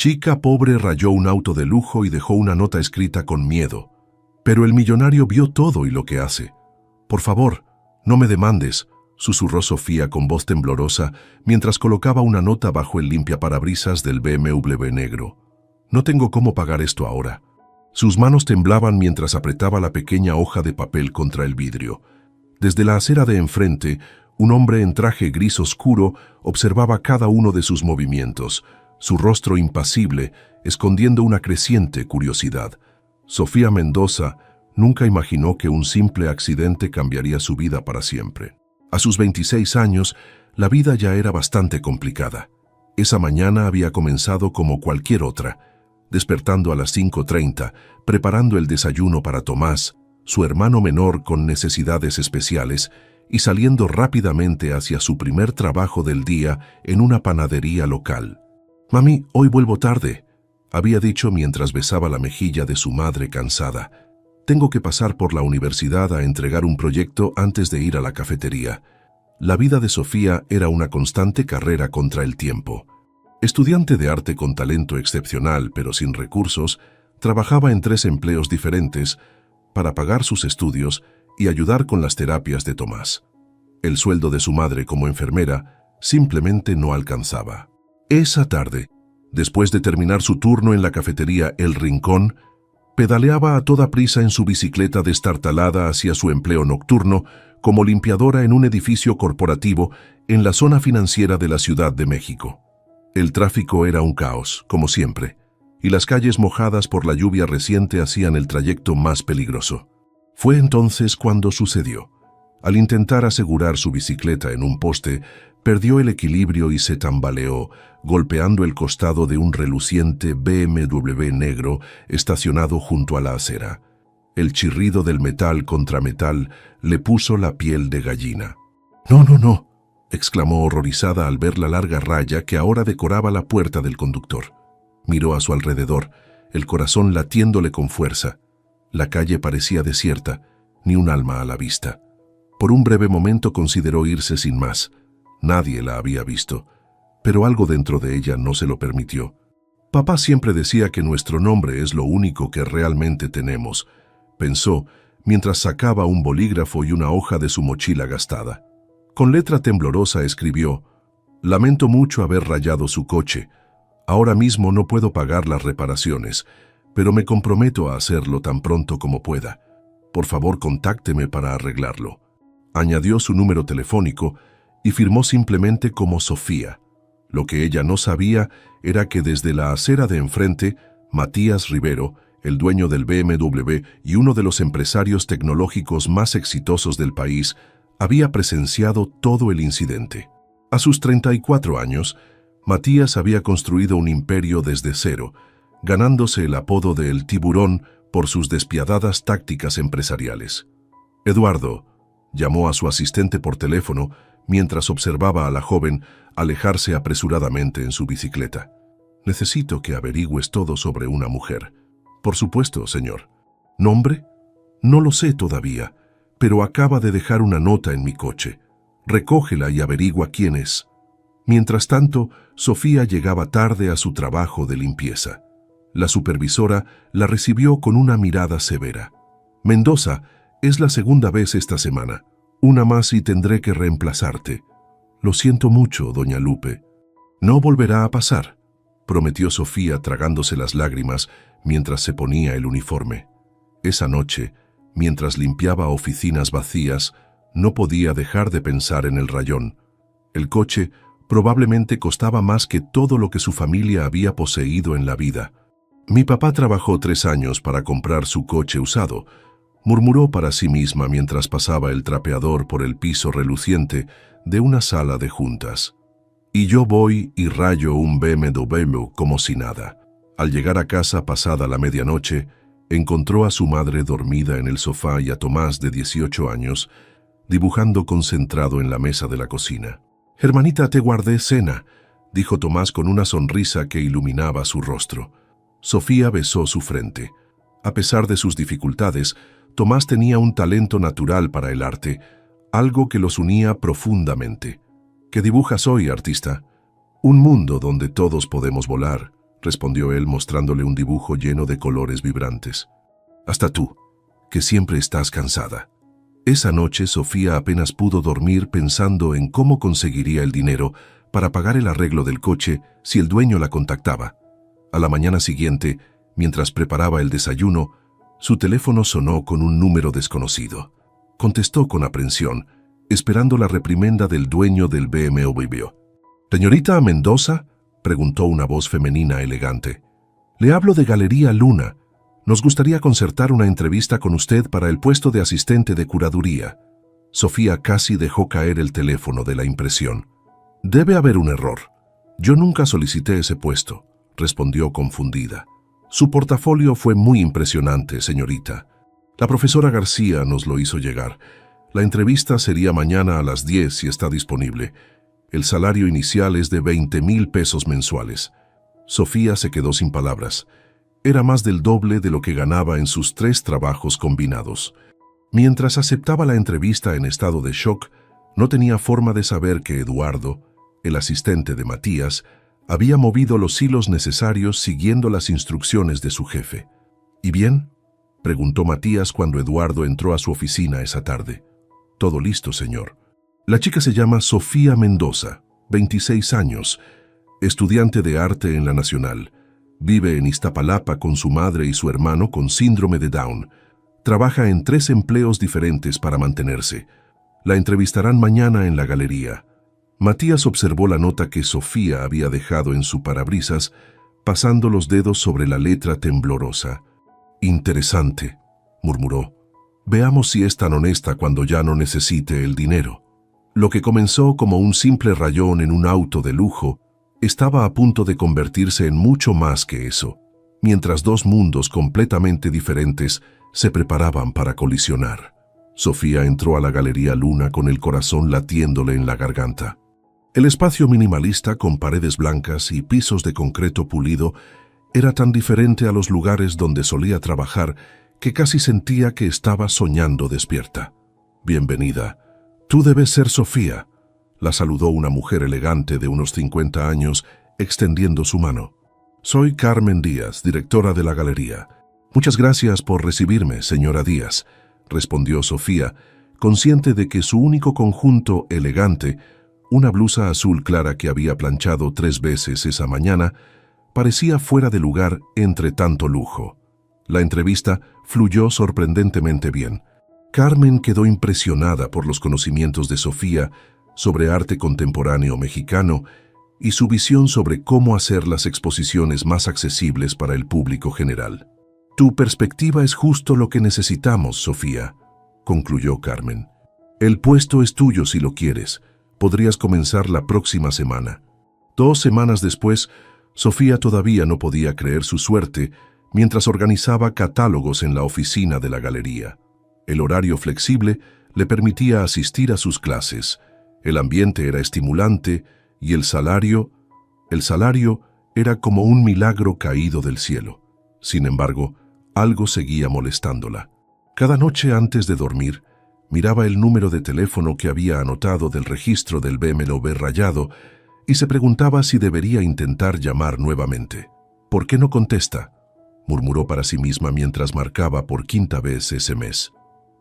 chica pobre rayó un auto de lujo y dejó una nota escrita con miedo. Pero el millonario vio todo y lo que hace. «Por favor, no me demandes», susurró Sofía con voz temblorosa mientras colocaba una nota bajo el limpiaparabrisas del BMW negro. «No tengo cómo pagar esto ahora». Sus manos temblaban mientras apretaba la pequeña hoja de papel contra el vidrio. Desde la acera de enfrente, un hombre en traje gris oscuro observaba cada uno de sus movimientos, su rostro impasible, escondiendo una creciente curiosidad. Sofía Mendoza nunca imaginó que un simple accidente cambiaría su vida para siempre. A sus 26 años, la vida ya era bastante complicada. Esa mañana había comenzado como cualquier otra, despertando a las 5:30, preparando el desayuno para Tomás, su hermano menor con necesidades especiales, y saliendo rápidamente hacia su primer trabajo del día en una panadería local. «Mami, hoy vuelvo tarde», había dicho mientras besaba la mejilla de su madre cansada. «Tengo que pasar por la universidad a entregar un proyecto antes de ir a la cafetería». La vida de Sofía era una constante carrera contra el tiempo. Estudiante de arte con talento excepcional pero sin recursos, trabajaba en 3 empleos diferentes para pagar sus estudios y ayudar con las terapias de Tomás. El sueldo de su madre como enfermera simplemente no alcanzaba. Esa tarde, después de terminar su turno en la cafetería El Rincón, pedaleaba a toda prisa en su bicicleta destartalada hacia su empleo nocturno como limpiadora en un edificio corporativo en la zona financiera de la Ciudad de México. El tráfico era un caos, como siempre, y las calles mojadas por la lluvia reciente hacían el trayecto más peligroso. Fue entonces cuando sucedió. Al intentar asegurar su bicicleta en un poste, perdió el equilibrio y se tambaleó, golpeando el costado de un reluciente BMW negro estacionado junto a la acera. El chirrido del metal contra metal le puso la piel de gallina. «No, no, no», exclamó horrorizada al ver la larga raya que ahora decoraba la puerta del conductor. Miró a su alrededor, el corazón latiéndole con fuerza. La calle parecía desierta, ni un alma a la vista. Por un breve momento consideró irse sin más. Nadie la había visto, pero algo dentro de ella no se lo permitió. «Papá siempre decía que nuestro nombre es lo único que realmente tenemos», pensó mientras sacaba un bolígrafo y una hoja de su mochila gastada. Con letra temblorosa escribió: «Lamento mucho haber rayado su coche. Ahora mismo no puedo pagar las reparaciones, pero me comprometo a hacerlo tan pronto como pueda. Por favor, contácteme para arreglarlo». Añadió su número telefónico y firmó simplemente como Sofía. Lo que ella no sabía era que desde la acera de enfrente, Matías Rivero, el dueño del BMW y uno de los empresarios tecnológicos más exitosos del país, había presenciado todo el incidente. A sus 34 años, Matías había construido un imperio desde cero, ganándose el apodo de El Tiburón por sus despiadadas tácticas empresariales. «Eduardo», llamó a su asistente por teléfono mientras observaba a la joven alejarse apresuradamente en su bicicleta. «Necesito que averigües todo sobre una mujer». «Por supuesto, señor». «¿Nombre?» «No lo sé todavía, pero acaba de dejar una nota en mi coche. Recógela y averigua quién es». Mientras tanto, Sofía llegaba tarde a su trabajo de limpieza. La supervisora la recibió con una mirada severa. «Mendoza, es la segunda vez esta semana. Una más y tendré que reemplazarte». «Lo siento mucho, doña Lupe». «No volverá a pasar», prometió Sofía tragándose las lágrimas mientras se ponía el uniforme. Esa noche, mientras limpiaba oficinas vacías, no podía dejar de pensar en el rayón. El coche probablemente costaba más que todo lo que su familia había poseído en la vida. «Mi papá trabajó 3 años para comprar su coche usado», murmuró para sí misma mientras pasaba el trapeador por el piso reluciente de una sala de juntas. «Y yo voy y rayo un BMW como si nada». Al llegar a casa pasada la medianoche, encontró a su madre dormida en el sofá y a Tomás, de 18 años, dibujando concentrado en la mesa de la cocina. «Hermanita, te guardé cena», dijo Tomás con una sonrisa que iluminaba su rostro. Sofía besó su frente. A pesar de sus dificultades, Tomás tenía un talento natural para el arte, algo que los unía profundamente. «¿Qué dibujas hoy, artista?» «Un mundo donde todos podemos volar», respondió él mostrándole un dibujo lleno de colores vibrantes. Hasta tú, que siempre estás cansada. Esa noche Sofía apenas pudo dormir pensando en cómo conseguiría el dinero para pagar el arreglo del coche si el dueño la contactaba. A la mañana siguiente, mientras preparaba el desayuno, su teléfono sonó con un número desconocido. Contestó con aprensión, esperando la reprimenda del dueño del BMW. «¿Señorita Mendoza?», preguntó una voz femenina elegante. «Le hablo de Galería Luna. Nos gustaría concertar una entrevista con usted para el puesto de asistente de curaduría». Sofía casi dejó caer el teléfono de la impresión. «Debe haber un error. Yo nunca solicité ese puesto», respondió confundida. «Su portafolio fue muy impresionante, señorita. La profesora García nos lo hizo llegar. La entrevista sería mañana a las 10 si está disponible. El salario inicial es de 20,000 pesos mensuales». Sofía se quedó sin palabras. Era más del doble de lo que ganaba en sus 3 trabajos combinados. Mientras aceptaba la entrevista en estado de shock, no tenía forma de saber que Eduardo, el asistente de Matías, había movido los hilos necesarios siguiendo las instrucciones de su jefe. «¿Y bien?», preguntó Matías cuando Eduardo entró a su oficina esa tarde. «Todo listo, señor». La chica se llama Sofía Mendoza, 26 años, estudiante de arte en la Nacional. Vive en Iztapalapa con su madre y su hermano con síndrome de Down. Trabaja en 3 empleos diferentes para mantenerse. La entrevistarán mañana en la galería. Matías observó la nota que Sofía había dejado en su parabrisas, pasando los dedos sobre la letra temblorosa. «Interesante», murmuró. «Veamos si es tan honesta cuando ya no necesite el dinero». Lo que comenzó como un simple rayón en un auto de lujo estaba a punto de convertirse en mucho más que eso, mientras 2 mundos completamente diferentes se preparaban para colisionar. Sofía entró a la Galería Luna con el corazón latiéndole en la garganta. El espacio minimalista con paredes blancas y pisos de concreto pulido era tan diferente a los lugares donde solía trabajar que casi sentía que estaba soñando despierta. «Bienvenida. Tú debes ser Sofía», la saludó una mujer elegante de unos 50 años, extendiendo su mano. «Soy Carmen Díaz, directora de la galería. Muchas gracias por recibirme, señora Díaz», respondió Sofía, consciente de que su único conjunto elegante, una blusa azul clara que había planchado 3 veces esa mañana, parecía fuera de lugar entre tanto lujo. La entrevista fluyó sorprendentemente bien. Carmen quedó impresionada por los conocimientos de Sofía sobre arte contemporáneo mexicano y su visión sobre cómo hacer las exposiciones más accesibles para el público general. «Tu perspectiva es justo lo que necesitamos, Sofía», concluyó Carmen. «El puesto es tuyo si lo quieres. Podrías comenzar la próxima semana». 2 semanas después, Sofía todavía no podía creer su suerte mientras organizaba catálogos en la oficina de la galería. El horario flexible le permitía asistir a sus clases, el ambiente era estimulante y el salario era como un milagro caído del cielo. Sin embargo, algo seguía molestándola. Cada noche antes de dormir, miraba el número de teléfono que había anotado del registro del BMW rayado y se preguntaba si debería intentar llamar nuevamente. «¿Por qué no contesta?», murmuró para sí misma mientras marcaba por 5ª vez ese mes.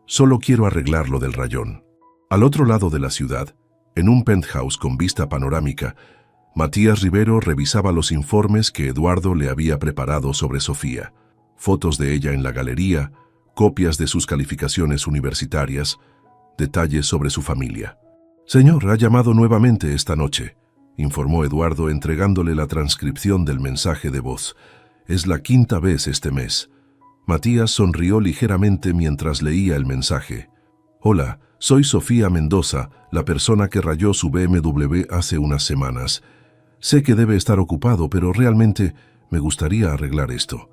«Solo quiero arreglar lo del rayón». Al otro lado de la ciudad, en un penthouse con vista panorámica, Matías Rivero revisaba los informes que Eduardo le había preparado sobre Sofía, fotos de ella en la galería, copias de sus calificaciones universitarias, detalles sobre su familia. «Señor, ha llamado nuevamente esta noche», informó Eduardo entregándole la transcripción del mensaje de voz. «Es la 5ª vez este mes». Matías sonrió ligeramente mientras leía el mensaje. «Hola, soy Sofía Mendoza, la persona que rayó su BMW hace unas semanas. Sé que debe estar ocupado, pero realmente me gustaría arreglar esto.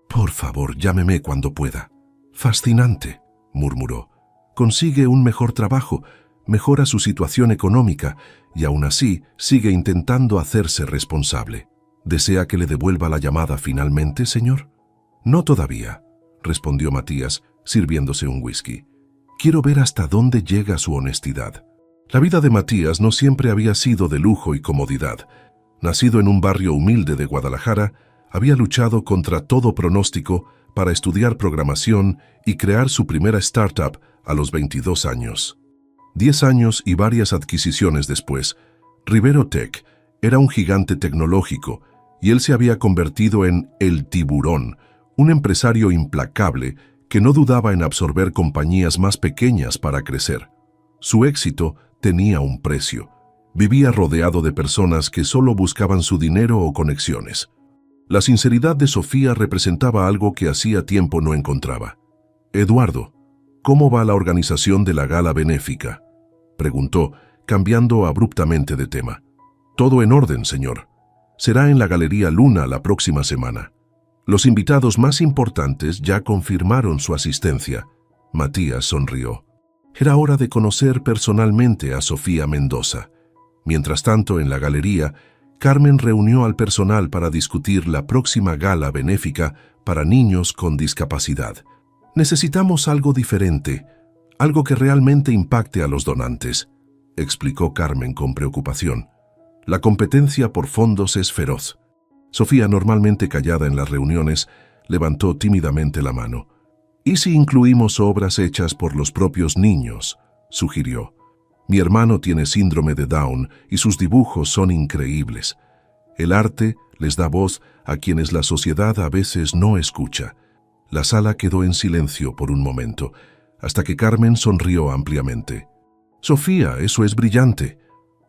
Por favor, llámeme cuando pueda». «Fascinante», murmuró. «Consigue un mejor trabajo, mejora su situación económica y aún así sigue intentando hacerse responsable. ¿Desea que le devuelva la llamada finalmente, señor?» «No todavía», respondió Matías, sirviéndose un whisky. «Quiero ver hasta dónde llega su honestidad». La vida de Matías no siempre había sido de lujo y comodidad. Nacido en un barrio humilde de Guadalajara, Había luchado contra todo pronóstico para estudiar programación y crear su primera startup a los 22 años. 10 años y varias adquisiciones después, Rivero Tech era un gigante tecnológico y él se había convertido en el tiburón, un empresario implacable que no dudaba en absorber compañías más pequeñas para crecer. Su éxito tenía un precio. Vivía rodeado de personas que solo buscaban su dinero o conexiones. La sinceridad de Sofía representaba algo que hacía tiempo no encontraba. «Eduardo, ¿cómo va la organización de la gala benéfica?», preguntó, cambiando abruptamente de tema. «Todo en orden, señor. Será en la Galería Luna la próxima semana. Los invitados más importantes ya confirmaron su asistencia». Matías sonrió. Era hora de conocer personalmente a Sofía Mendoza. Mientras tanto, en la galería, Carmen reunió al personal para discutir la próxima gala benéfica para niños con discapacidad. «Necesitamos algo diferente, algo que realmente impacte a los donantes», explicó Carmen con preocupación. «La competencia por fondos es feroz». Sofía, normalmente callada en las reuniones, levantó tímidamente la mano. «¿Y si incluimos obras hechas por los propios niños?», sugirió. «Mi hermano tiene síndrome de Down y sus dibujos son increíbles. El arte les da voz a quienes la sociedad a veces no escucha». La sala quedó en silencio por un momento, hasta que Carmen sonrió ampliamente. «Sofía, eso es brillante.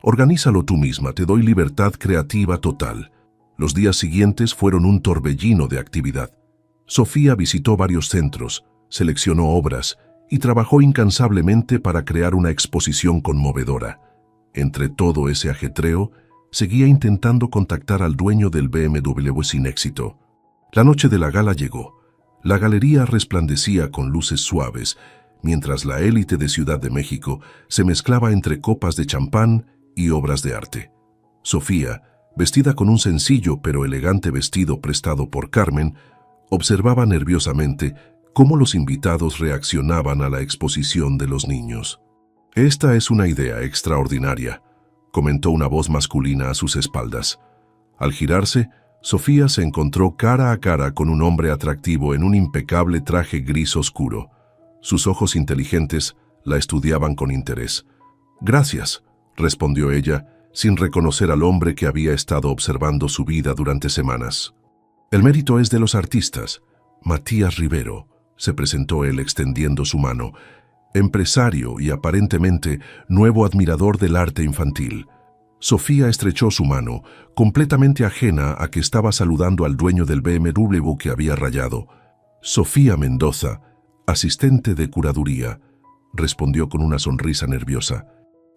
Organízalo tú misma, te doy libertad creativa total». Los días siguientes fueron un torbellino de actividad. Sofía visitó varios centros, seleccionó obras y trabajó incansablemente para crear una exposición conmovedora. Entre todo ese ajetreo, seguía intentando contactar al dueño del BMW sin éxito. La noche de la gala llegó. La galería resplandecía con luces suaves, mientras la élite de Ciudad de México se mezclaba entre copas de champán y obras de arte. Sofía, vestida con un sencillo pero elegante vestido prestado por Carmen, observaba nerviosamente cómo los invitados reaccionaban a la exposición de los niños. «Esta es una idea extraordinaria», comentó una voz masculina a sus espaldas. Al girarse, Sofía se encontró cara a cara con un hombre atractivo en un impecable traje gris oscuro. Sus ojos inteligentes la estudiaban con interés. «Gracias», respondió ella, sin reconocer al hombre que había estado observando su vida durante semanas. «El mérito es de los artistas. Matías Rivero», se presentó él extendiendo su mano, empresario y aparentemente nuevo admirador del arte infantil. Sofía estrechó su mano, completamente ajena a que estaba saludando al dueño del BMW que había rayado. «Sofía Mendoza, asistente de curaduría», respondió con una sonrisa nerviosa.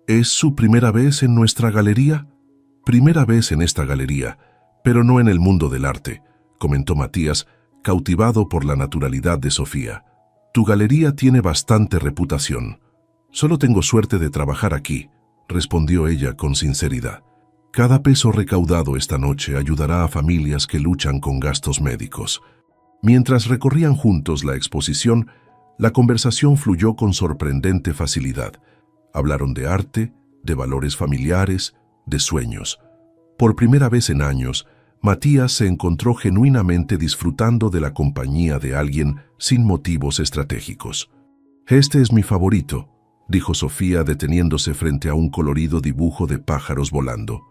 «¿Es su primera vez en nuestra galería?» «Primera vez en esta galería, pero no en el mundo del arte», comentó Matías, cautivado por la naturalidad de Sofía. «Tu galería tiene bastante reputación. Solo tengo suerte de trabajar aquí», respondió ella con sinceridad. «Cada peso recaudado esta noche ayudará a familias que luchan con gastos médicos». Mientras recorrían juntos la exposición, la conversación fluyó con sorprendente facilidad. Hablaron de arte, de valores familiares, de sueños. Por primera vez en años, Matías se encontró genuinamente disfrutando de la compañía de alguien sin motivos estratégicos. «Este es mi favorito», dijo Sofía deteniéndose frente a un colorido dibujo de pájaros volando.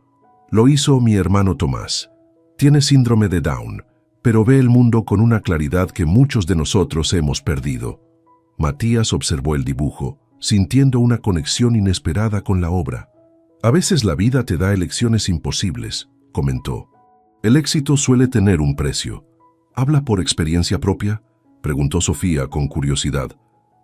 «Lo hizo mi hermano Tomás. Tiene síndrome de Down, pero ve el mundo con una claridad que muchos de nosotros hemos perdido». Matías observó el dibujo, sintiendo una conexión inesperada con la obra. «A veces la vida te da elecciones imposibles», comentó. «El éxito suele tener un precio». «¿Habla por experiencia propia?», preguntó Sofía con curiosidad.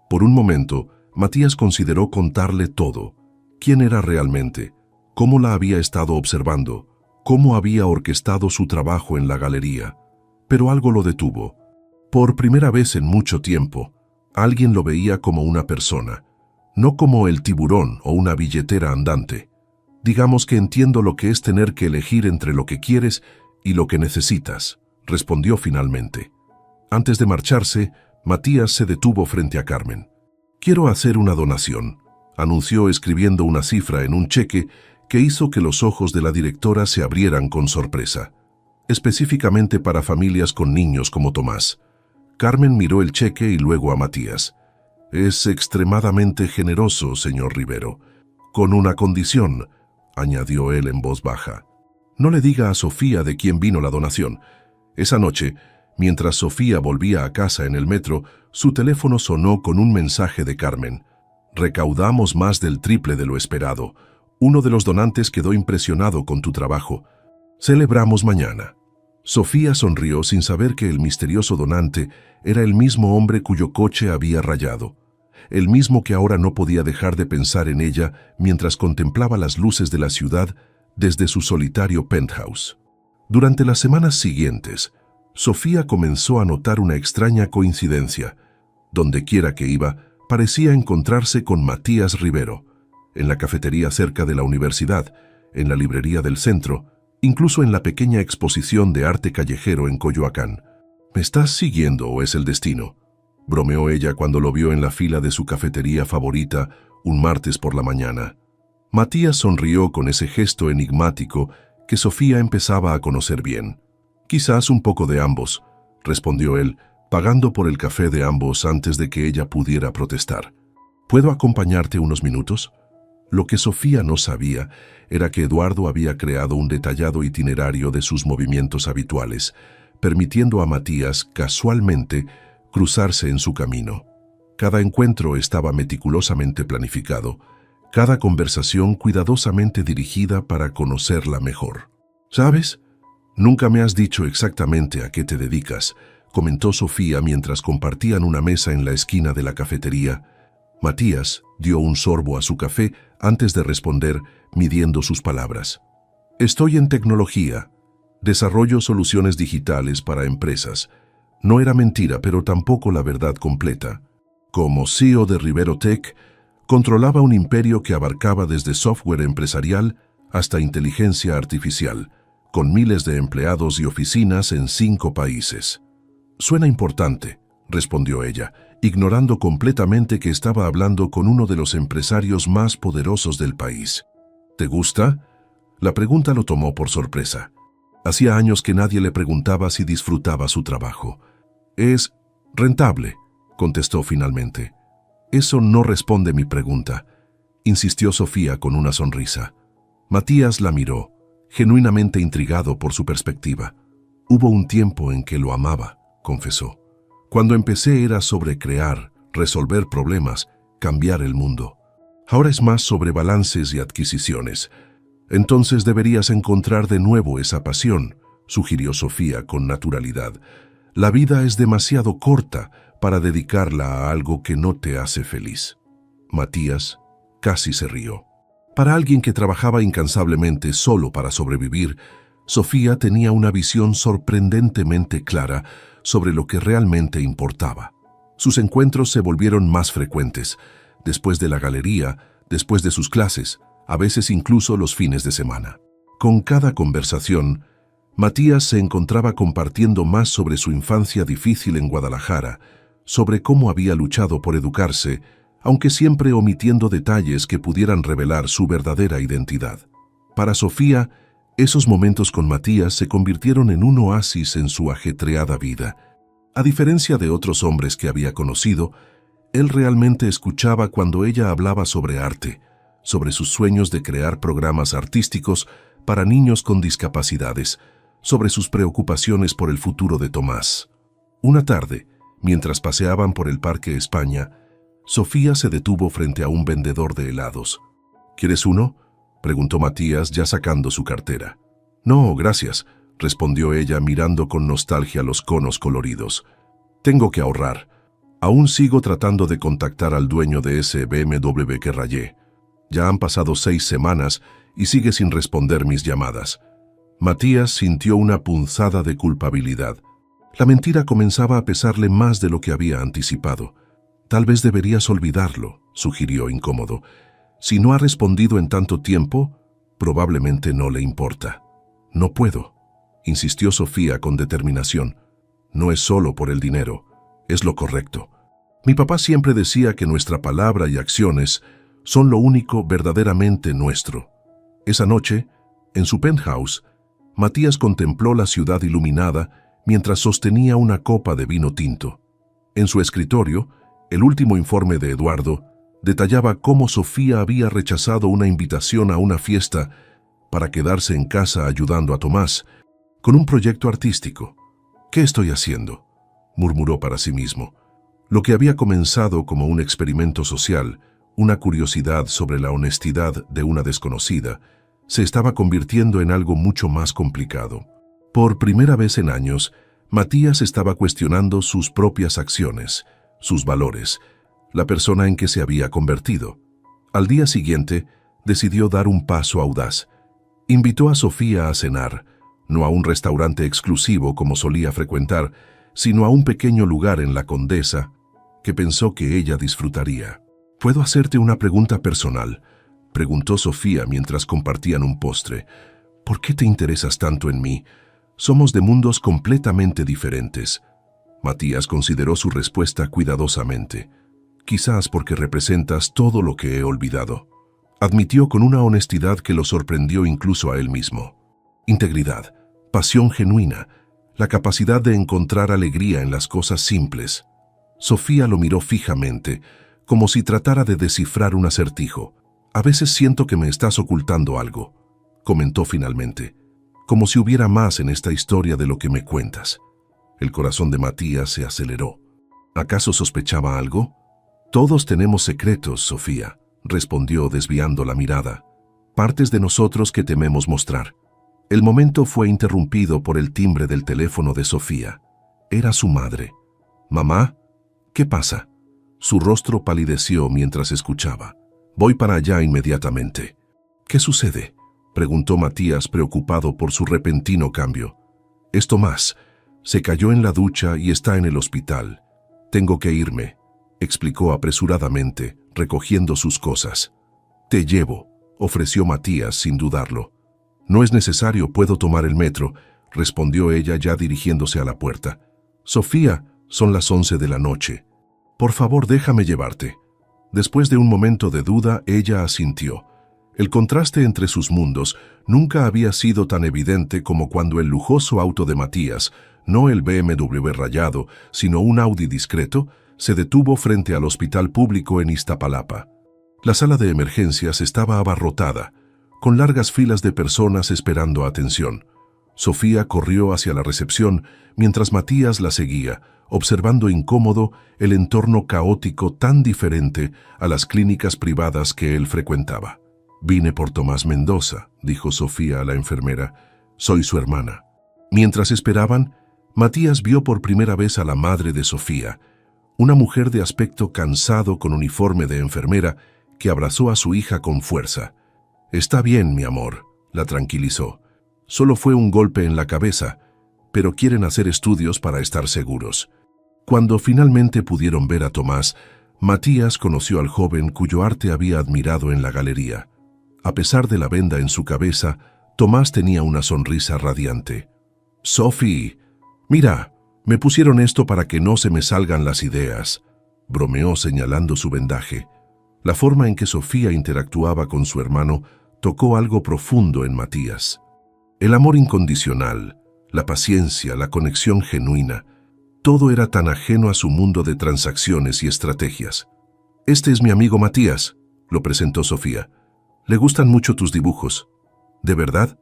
Por un momento, Matías consideró contarle todo. ¿Quién era realmente? ¿Cómo la había estado observando? ¿Cómo había orquestado su trabajo en la galería? Pero algo lo detuvo. Por primera vez en mucho tiempo, alguien lo veía como una persona, no como el tiburón o una billetera andante. «Digamos que entiendo lo que es tener que elegir entre lo que quieres y lo que necesitas», respondió finalmente. Antes de marcharse, Matías se detuvo frente a Carmen. «Quiero hacer una donación», anunció escribiendo una cifra en un cheque que hizo que los ojos de la directora se abrieran con sorpresa. específicamente para familias con niños como Tomás. Carmen miró el cheque y luego a Matías. «Es extremadamente generoso, señor Rivero. Con una condición», añadió él en voz baja. «No le diga a Sofía de quién vino la donación». Esa noche, mientras Sofía volvía a casa en el metro, su teléfono sonó con un mensaje de Carmen. «Recaudamos más del triple de lo esperado. Uno de los donantes quedó impresionado con tu trabajo. Celebramos mañana». Sofía sonrió sin saber que el misterioso donante era el mismo hombre cuyo coche había rayado, el mismo que ahora no podía dejar de pensar en ella mientras contemplaba las luces de la ciudad desde su solitario penthouse. Durante las semanas siguientes, Sofía comenzó a notar una extraña coincidencia. Donde quiera que iba, parecía encontrarse con Matías Rivero, en la cafetería cerca de la universidad, en la librería del centro, incluso en la pequeña exposición de arte callejero en Coyoacán. «¿Me estás siguiendo o es el destino?», bromeó ella cuando lo vio en la fila de su cafetería favorita un martes por la mañana. Matías sonrió con ese gesto enigmático que Sofía empezaba a conocer bien. «Quizás un poco de ambos», respondió él, pagando por el café de ambos antes de que ella pudiera protestar. «¿Puedo acompañarte unos minutos?». Lo que Sofía no sabía era que Eduardo había creado un detallado itinerario de sus movimientos habituales, permitiendo a Matías, casualmente, cruzarse en su camino. Cada encuentro estaba meticulosamente planificado, cada conversación cuidadosamente dirigida para conocerla mejor. «¿Sabes? Nunca me has dicho exactamente a qué te dedicas», comentó Sofía mientras compartían una mesa en la esquina de la cafetería. Matías dio un sorbo a su café antes de responder, midiendo sus palabras. «Estoy en tecnología. Desarrollo soluciones digitales para empresas». No era mentira, pero tampoco la verdad completa. Como CEO de Rivero Tech, controlaba un imperio que abarcaba desde software empresarial hasta inteligencia artificial, con miles de empleados y oficinas en 5 países. «Suena importante», respondió ella, ignorando completamente que estaba hablando con uno de los empresarios más poderosos del país. «¿Te gusta?». La pregunta lo tomó por sorpresa. Hacía años que nadie le preguntaba si disfrutaba su trabajo. «Es rentable», contestó finalmente. «Eso no responde mi pregunta», insistió Sofía con una sonrisa. Matías la miró, genuinamente intrigado por su perspectiva. «Hubo un tiempo en que lo amaba», confesó. «Cuando empecé era sobre crear, resolver problemas, cambiar el mundo. Ahora es más sobre balances y adquisiciones. Entonces deberías encontrar de nuevo esa pasión», sugirió Sofía con naturalidad. «La vida es demasiado corta para dedicarla a algo que no te hace feliz». Matías casi se rió. Para alguien que trabajaba incansablemente solo para sobrevivir, Sofía tenía una visión sorprendentemente clara sobre lo que realmente importaba. Sus encuentros se volvieron más frecuentes, después de la galería, después de sus clases, a veces incluso los fines de semana. Con cada conversación, Matías se encontraba compartiendo más sobre su infancia difícil en Guadalajara, sobre cómo había luchado por educarse, aunque siempre omitiendo detalles que pudieran revelar su verdadera identidad. Para Sofía, esos momentos con Matías se convirtieron en un oasis en su ajetreada vida. A diferencia de otros hombres que había conocido, él realmente escuchaba cuando ella hablaba sobre arte, sobre sus sueños de crear programas artísticos para niños con discapacidades, sobre sus preocupaciones por el futuro de Tomás. Una tarde, mientras paseaban por el Parque España, Sofía se detuvo frente a un vendedor de helados. «¿Quieres uno?», preguntó Matías, ya sacando su cartera. «No, gracias», respondió ella mirando con nostalgia los conos coloridos. «Tengo que ahorrar. Aún sigo tratando de contactar al dueño de ese BMW que rayé. Ya han pasado 6 semanas y sigue sin responder mis llamadas». Matías sintió una punzada de culpabilidad. La mentira comenzaba a pesarle más de lo que había anticipado. «Tal vez deberías olvidarlo», sugirió incómodo. «Si no ha respondido en tanto tiempo, probablemente no le importa». «No puedo», insistió Sofía con determinación. «No es solo por el dinero, es lo correcto. Mi papá siempre decía que nuestra palabra y acciones son lo único verdaderamente nuestro». Esa noche, en su penthouse, Matías contempló la ciudad iluminada mientras sostenía una copa de vino tinto. En su escritorio, el último informe de Eduardo detallaba cómo Sofía había rechazado una invitación a una fiesta para quedarse en casa ayudando a Tomás con un proyecto artístico. «¿Qué estoy haciendo?», murmuró para sí mismo. Lo que había comenzado como un experimento social, una curiosidad sobre la honestidad de una desconocida, se estaba convirtiendo en algo mucho más complicado. Por primera vez en años, Matías estaba cuestionando sus propias acciones, sus valores, la persona en que se había convertido. Al día siguiente, decidió dar un paso audaz. Invitó a Sofía a cenar, no a un restaurante exclusivo como solía frecuentar, sino a un pequeño lugar en la Condesa que pensó que ella disfrutaría. «¿Puedo hacerte una pregunta personal?», preguntó Sofía mientras compartían un postre. «¿Por qué te interesas tanto en mí? Somos de mundos completamente diferentes». Matías consideró su respuesta cuidadosamente. «Quizás porque representas todo lo que he olvidado», admitió con una honestidad que lo sorprendió incluso a él mismo. Integridad, pasión genuina, la capacidad de encontrar alegría en las cosas simples. Sofía lo miró fijamente, como si tratara de descifrar un acertijo. «A veces siento que me estás ocultando algo», comentó finalmente, «como si hubiera más en esta historia de lo que me cuentas». El corazón de Matías se aceleró. ¿Acaso sospechaba algo? «Todos tenemos secretos, Sofía», respondió desviando la mirada. «Partes de nosotros que tememos mostrar». El momento fue interrumpido por el timbre del teléfono de Sofía. Era su madre. «¿Mamá? ¿Qué pasa?». Su rostro palideció mientras escuchaba. «Voy para allá inmediatamente». «¿Qué sucede?», preguntó Matías preocupado por su repentino cambio. «Es Tomás. Se cayó en la ducha y está en el hospital. Tengo que irme», explicó apresuradamente, recogiendo sus cosas. «Te llevo», ofreció Matías sin dudarlo. «No es necesario, puedo tomar el metro», respondió ella ya dirigiéndose a la puerta. «Sofía, son las 11 de la noche. Por favor, déjame llevarte». Después de un momento de duda, ella asintió. El contraste entre sus mundos nunca había sido tan evidente como cuando el lujoso auto de Matías, no el BMW rayado, sino un Audi discreto, se detuvo frente al hospital público en Iztapalapa. La sala de emergencias estaba abarrotada, con largas filas de personas esperando atención. Sofía corrió hacia la recepción mientras Matías la seguía, observando incómodo el entorno caótico tan diferente a las clínicas privadas que él frecuentaba. «Vine por Tomás Mendoza», dijo Sofía a la enfermera. «Soy su hermana». Mientras esperaban, Matías vio por primera vez a la madre de Sofía, una mujer de aspecto cansado con uniforme de enfermera que abrazó a su hija con fuerza. «Está bien, mi amor», la tranquilizó. «Solo fue un golpe en la cabeza, pero quieren hacer estudios para estar seguros». Cuando finalmente pudieron ver a Tomás, Matías conoció al joven cuyo arte había admirado en la galería. A pesar de la venda en su cabeza, Tomás tenía una sonrisa radiante. «Sophie, mira, me pusieron esto para que no se me salgan las ideas», bromeó señalando su vendaje. La forma en que Sofía interactuaba con su hermano tocó algo profundo en Matías. El amor incondicional, la paciencia, la conexión genuina, todo era tan ajeno a su mundo de transacciones y estrategias. «Este es mi amigo Matías», lo presentó Sofía. «Le gustan mucho tus dibujos». «¿De verdad?».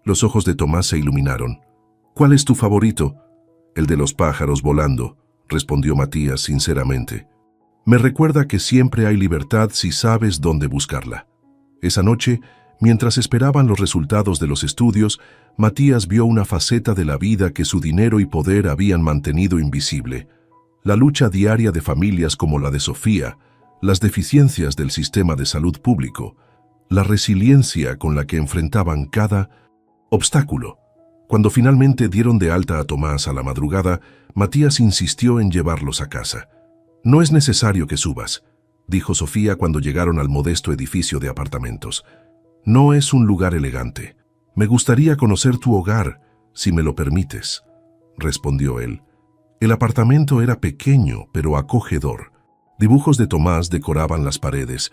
Los ojos de Tomás se iluminaron. «¿Cuál es tu favorito?». «El de los pájaros volando», respondió Matías sinceramente. «Me recuerda que siempre hay libertad si sabes dónde buscarla». Esa noche, mientras esperaban los resultados de los estudios, Matías vio una faceta de la vida que su dinero y poder habían mantenido invisible. La lucha diaria de familias como la de Sofía, las deficiencias del sistema de salud público, la resiliencia con la que enfrentaban cada obstáculo. Cuando finalmente dieron de alta a Tomás a la madrugada, Matías insistió en llevarlos a casa. «No es necesario que subas», dijo Sofía cuando llegaron al modesto edificio de apartamentos. «No es un lugar elegante. Me gustaría conocer tu hogar, si me lo permites», respondió él. El apartamento era pequeño, pero acogedor. Dibujos de Tomás decoraban las paredes.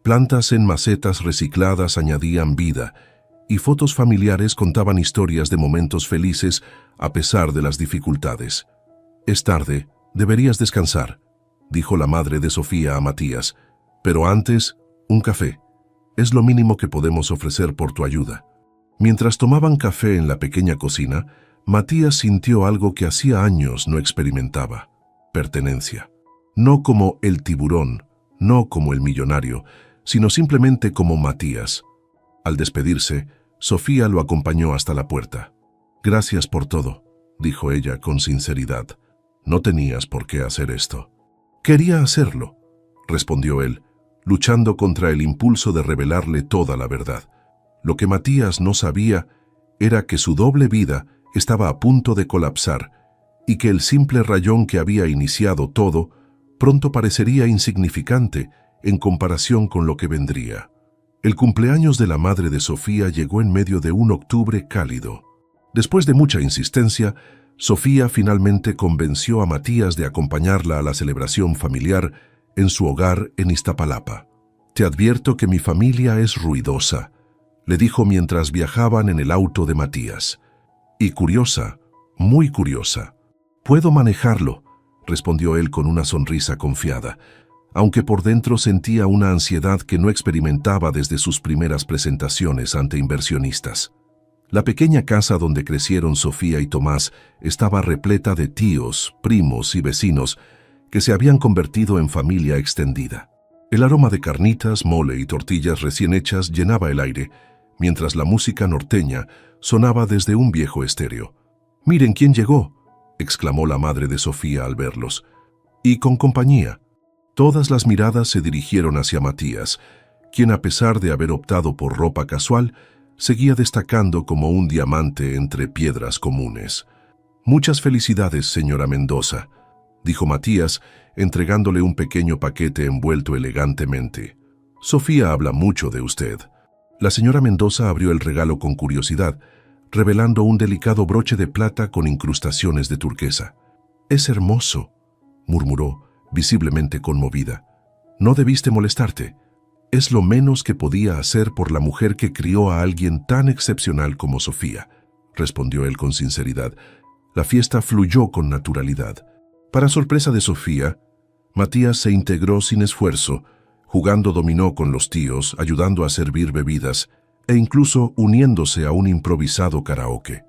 Plantas en macetas recicladas añadían vida, y fotos familiares contaban historias de momentos felices a pesar de las dificultades. «Es tarde, deberías descansar», dijo la madre de Sofía a Matías. «Pero antes, un café. Es lo mínimo que podemos ofrecer por tu ayuda». Mientras tomaban café en la pequeña cocina, Matías sintió algo que hacía años no experimentaba: pertenencia. No como el tiburón, no como el millonario, sino simplemente como Matías. Al despedirse, Sofía lo acompañó hasta la puerta. «Gracias por todo», dijo ella con sinceridad. «No tenías por qué hacer esto». «Quería hacerlo», respondió él, luchando contra el impulso de revelarle toda la verdad. Lo que Matías no sabía era que su doble vida estaba a punto de colapsar y que el simple rayón que había iniciado todo pronto parecería insignificante en comparación con lo que vendría. El cumpleaños de la madre de Sofía llegó en medio de un octubre cálido. Después de mucha insistencia, Sofía finalmente convenció a Matías de acompañarla a la celebración familiar en su hogar en Iztapalapa. «Te advierto que mi familia es ruidosa», le dijo mientras viajaban en el auto de Matías. «Y curiosa, muy curiosa». «Puedo manejarlo», respondió él con una sonrisa confiada, aunque por dentro sentía una ansiedad que no experimentaba desde sus primeras presentaciones ante inversionistas. La pequeña casa donde crecieron Sofía y Tomás estaba repleta de tíos, primos y vecinos que se habían convertido en familia extendida. El aroma de carnitas, mole y tortillas recién hechas llenaba el aire, mientras la música norteña sonaba desde un viejo estéreo. «Miren quién llegó», exclamó la madre de Sofía al verlos. «Y con compañía». Todas las miradas se dirigieron hacia Matías, quien, a pesar de haber optado por ropa casual, seguía destacando como un diamante entre piedras comunes. «Muchas felicidades, señora Mendoza», dijo Matías, entregándole un pequeño paquete envuelto elegantemente. «Sofía habla mucho de usted». La señora Mendoza abrió el regalo con curiosidad, revelando un delicado broche de plata con incrustaciones de turquesa. «Es hermoso», murmuró, visiblemente conmovida. «No debiste molestarte. Es lo menos que podía hacer por la mujer que crió a alguien tan excepcional como Sofía», respondió él con sinceridad. La fiesta fluyó con naturalidad. Para sorpresa de Sofía, Matías se integró sin esfuerzo, jugando dominó con los tíos, ayudando a servir bebidas e incluso uniéndose a un improvisado karaoke.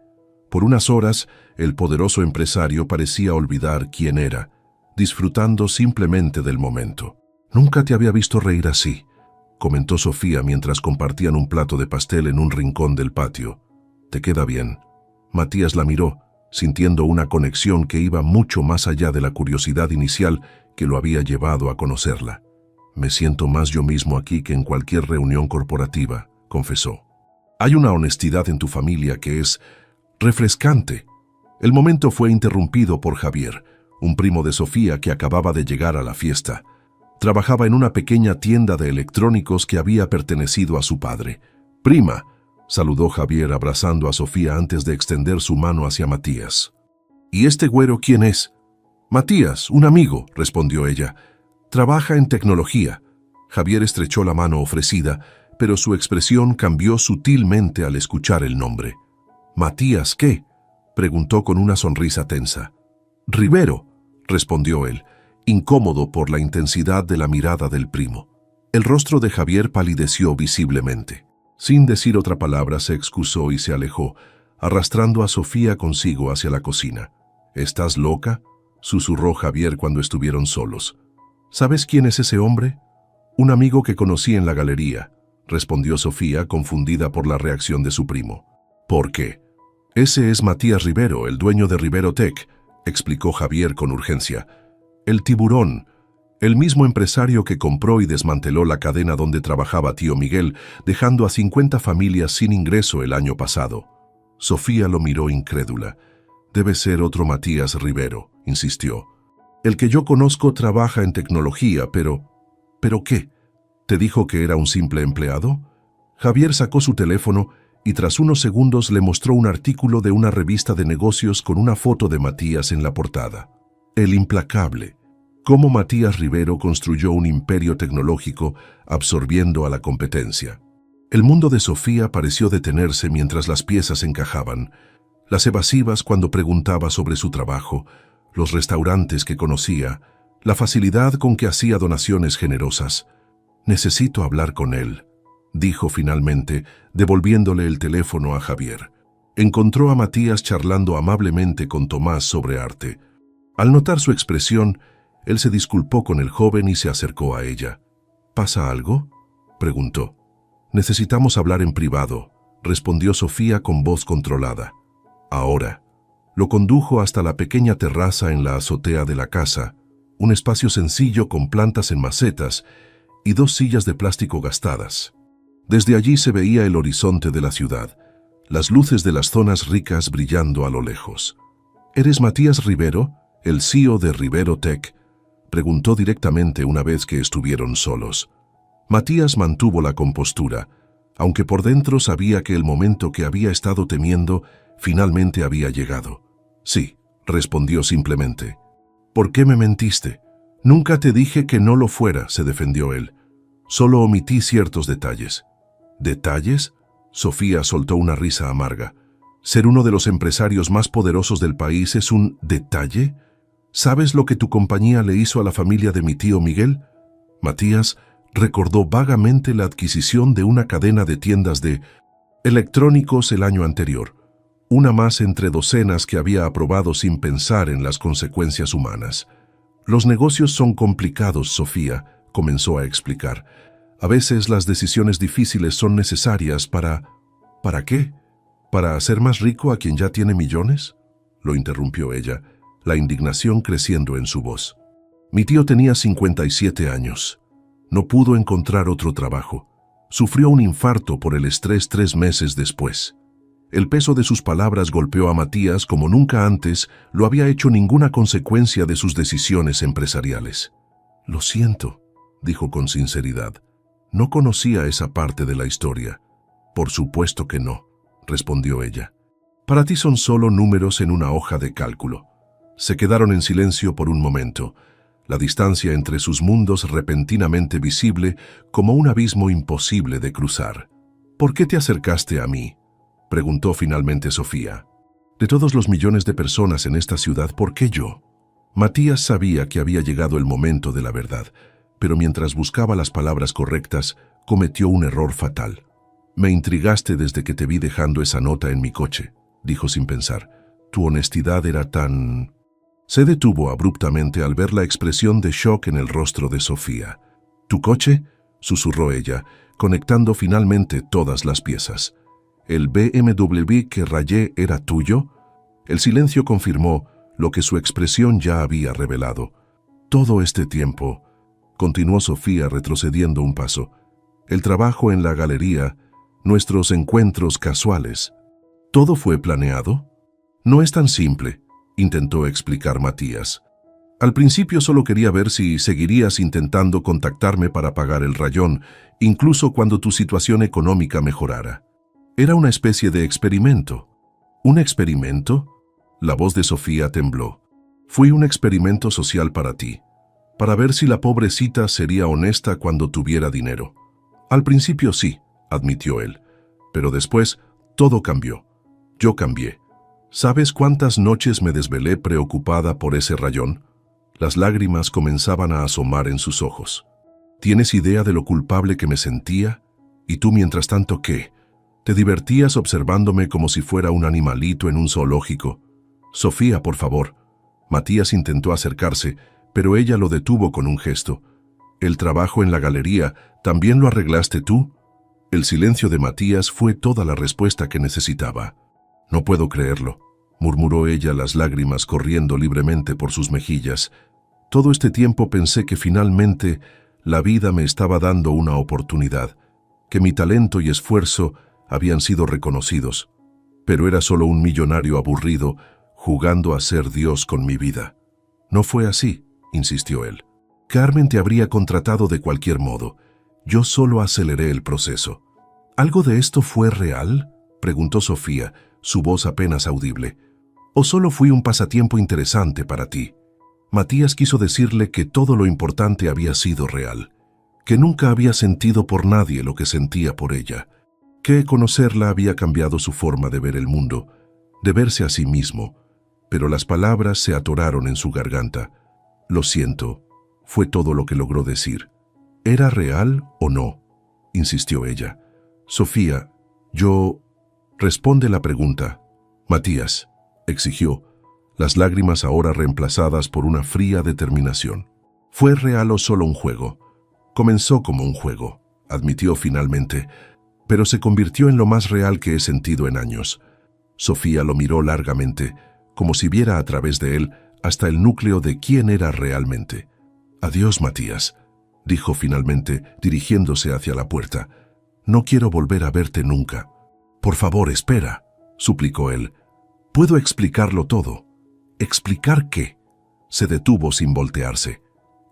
Por unas horas, el poderoso empresario parecía olvidar quién era, disfrutando simplemente del momento. «Nunca te había visto reír así», comentó Sofía mientras compartían un plato de pastel en un rincón del patio. «Te queda bien». Matías la miró, sintiendo una conexión que iba mucho más allá de la curiosidad inicial que lo había llevado a conocerla. «Me siento más yo mismo aquí que en cualquier reunión corporativa», confesó. «Hay una honestidad en tu familia que es refrescante». El momento fue interrumpido por Javier, un primo de Sofía que acababa de llegar a la fiesta. Trabajaba en una pequeña tienda de electrónicos que había pertenecido a su padre. «Prima», saludó Javier abrazando a Sofía antes de extender su mano hacia Matías. «¿Y este güero quién es?» «Matías, un amigo», respondió ella. «Trabaja en tecnología». Javier estrechó la mano ofrecida, pero su expresión cambió sutilmente al escuchar el nombre. «¿Matías qué?», preguntó con una sonrisa tensa. «Rivero», respondió él, incómodo por la intensidad de la mirada del primo. El rostro de Javier palideció visiblemente. Sin decir otra palabra, se excusó y se alejó, arrastrando a Sofía consigo hacia la cocina. «¿Estás loca?», susurró Javier cuando estuvieron solos. «¿Sabes quién es ese hombre?». «Un amigo que conocí en la galería», respondió Sofía, confundida por la reacción de su primo. «¿Por qué?». «Ese es Matías Rivero, el dueño de Rivero Tech», explicó Javier con urgencia. «El tiburón, el mismo empresario que compró y desmanteló la cadena donde trabajaba tío Miguel, dejando a 50 familias sin ingreso el año pasado». Sofía lo miró incrédula. «Debe ser otro Matías Rivero», insistió. «El que yo conozco trabaja en tecnología, pero... ¿Pero qué? ¿Te dijo que era un simple empleado?». Javier sacó su teléfono y tras unos segundos le mostró un artículo de una revista de negocios con una foto de Matías en la portada. «El implacable. Cómo Matías Rivero construyó un imperio tecnológico absorbiendo a la competencia». El mundo de Sofía pareció detenerse mientras las piezas encajaban. Las evasivas cuando preguntaba sobre su trabajo, los restaurantes que conocía, la facilidad con que hacía donaciones generosas. «Necesito hablar con él», dijo finalmente, devolviéndole el teléfono a Javier. Encontró a Matías charlando amablemente con Tomás sobre arte. Al notar su expresión, él se disculpó con el joven y se acercó a ella. «¿Pasa algo?», preguntó. «Necesitamos hablar en privado», respondió Sofía con voz controlada. Ahora. Lo condujo hasta la pequeña terraza en la azotea de la casa, un espacio sencillo con plantas en macetas y 2 sillas de plástico gastadas. Desde allí se veía el horizonte de la ciudad, las luces de las zonas ricas brillando a lo lejos. «¿Eres Matías Rivero, el CEO de Rivero Tech?», preguntó directamente una vez que estuvieron solos. Matías mantuvo la compostura, aunque por dentro sabía que el momento que había estado temiendo finalmente había llegado. «Sí», respondió simplemente. «¿Por qué me mentiste? Nunca te dije que no lo fuera», se defendió él. «Solo omití ciertos detalles». «¿Detalles?», Sofía soltó una risa amarga. «¿Ser uno de los empresarios más poderosos del país es un detalle? ¿Sabes lo que tu compañía le hizo a la familia de mi tío Miguel?». Matías recordó vagamente la adquisición de una cadena de tiendas de electrónicos el año anterior, una más entre docenas que había aprobado sin pensar en las consecuencias humanas. «Los negocios son complicados, Sofía», comenzó a explicar. «A veces las decisiones difíciles son necesarias para... ¿Para qué? ¿Para hacer más rico a quien ya tiene millones?», lo interrumpió ella, la indignación creciendo en su voz. «Mi tío tenía 57 años. No pudo encontrar otro trabajo. Sufrió un infarto por el estrés 3 meses después». El peso de sus palabras golpeó a Matías como nunca antes lo había hecho ninguna consecuencia de sus decisiones empresariales. «Lo siento», dijo con sinceridad. «No conocía esa parte de la historia». «Por supuesto que no», respondió ella. «Para ti son solo números en una hoja de cálculo». Se quedaron en silencio por un momento, la distancia entre sus mundos repentinamente visible como un abismo imposible de cruzar. «¿Por qué te acercaste a mí?», preguntó finalmente Sofía. «De todos los millones de personas en esta ciudad, ¿por qué yo?». Matías sabía que había llegado el momento de la verdad, pero mientras buscaba las palabras correctas, cometió un error fatal. «Me intrigaste desde que te vi dejando esa nota en mi coche», dijo sin pensar. «Tu honestidad era tan...». Se detuvo abruptamente al ver la expresión de shock en el rostro de Sofía. «¿Tu coche?», susurró ella, conectando finalmente todas las piezas. «¿El BMW que rayé era tuyo?». El silencio confirmó lo que su expresión ya había revelado. «Todo este tiempo», continuó Sofía retrocediendo un paso, «el trabajo en la galería, nuestros encuentros casuales, ¿todo fue planeado?». «No es tan simple», intentó explicar Matías. «Al principio solo quería ver si seguirías intentando contactarme para pagar el rayón, incluso cuando tu situación económica mejorara. Era una especie de experimento». «¿Un experimento?». La voz de Sofía tembló. «Fui un experimento social para ti, para ver si la pobrecita sería honesta cuando tuviera dinero». «Al principio sí», admitió él, «pero después todo cambió. Yo cambié. ¿Sabes cuántas noches me desvelé preocupada por ese rayón?». Las lágrimas comenzaban a asomar en sus ojos. «¿Tienes idea de lo culpable que me sentía? ¿Y tú mientras tanto qué? ¿Te divertías observándome como si fuera un animalito en un zoológico?». «Sofía, por favor». Matías intentó acercarse, pero ella lo detuvo con un gesto. «¿El trabajo en la galería también lo arreglaste tú?». El silencio de Matías fue toda la respuesta que necesitaba. «No puedo creerlo», murmuró ella, las lágrimas corriendo libremente por sus mejillas. «Todo este tiempo pensé que finalmente la vida me estaba dando una oportunidad, que mi talento y esfuerzo habían sido reconocidos, pero era solo un millonario aburrido jugando a ser Dios con mi vida». «No fue así», insistió él. «Carmen te habría contratado de cualquier modo. Yo solo aceleré el proceso». «¿Algo de esto fue real?», preguntó Sofía, su voz apenas audible. «¿O solo fui un pasatiempo interesante para ti?». Matías quiso decirle que todo lo importante había sido real, que nunca había sentido por nadie lo que sentía por ella. que conocerla había cambiado su forma de ver el mundo, de verse a sí mismo, pero las palabras se atoraron en su garganta. «Lo siento», fue todo lo que logró decir. «¿Era real o no?», insistió ella. «Sofía, yo...» «Responde la pregunta». «Matías», exigió, las lágrimas ahora reemplazadas por una fría determinación. «¿Fue real o solo un juego?» «Comenzó como un juego», admitió finalmente, «pero se convirtió en lo más real que he sentido en años». Sofía lo miró largamente, como si viera a través de él hasta el núcleo de quién era realmente. «Adiós, Matías», dijo finalmente, dirigiéndose hacia la puerta. «No quiero volver a verte nunca». «Por favor, espera», suplicó él. «Puedo explicarlo todo». «¿Explicar qué?». Se detuvo sin voltearse.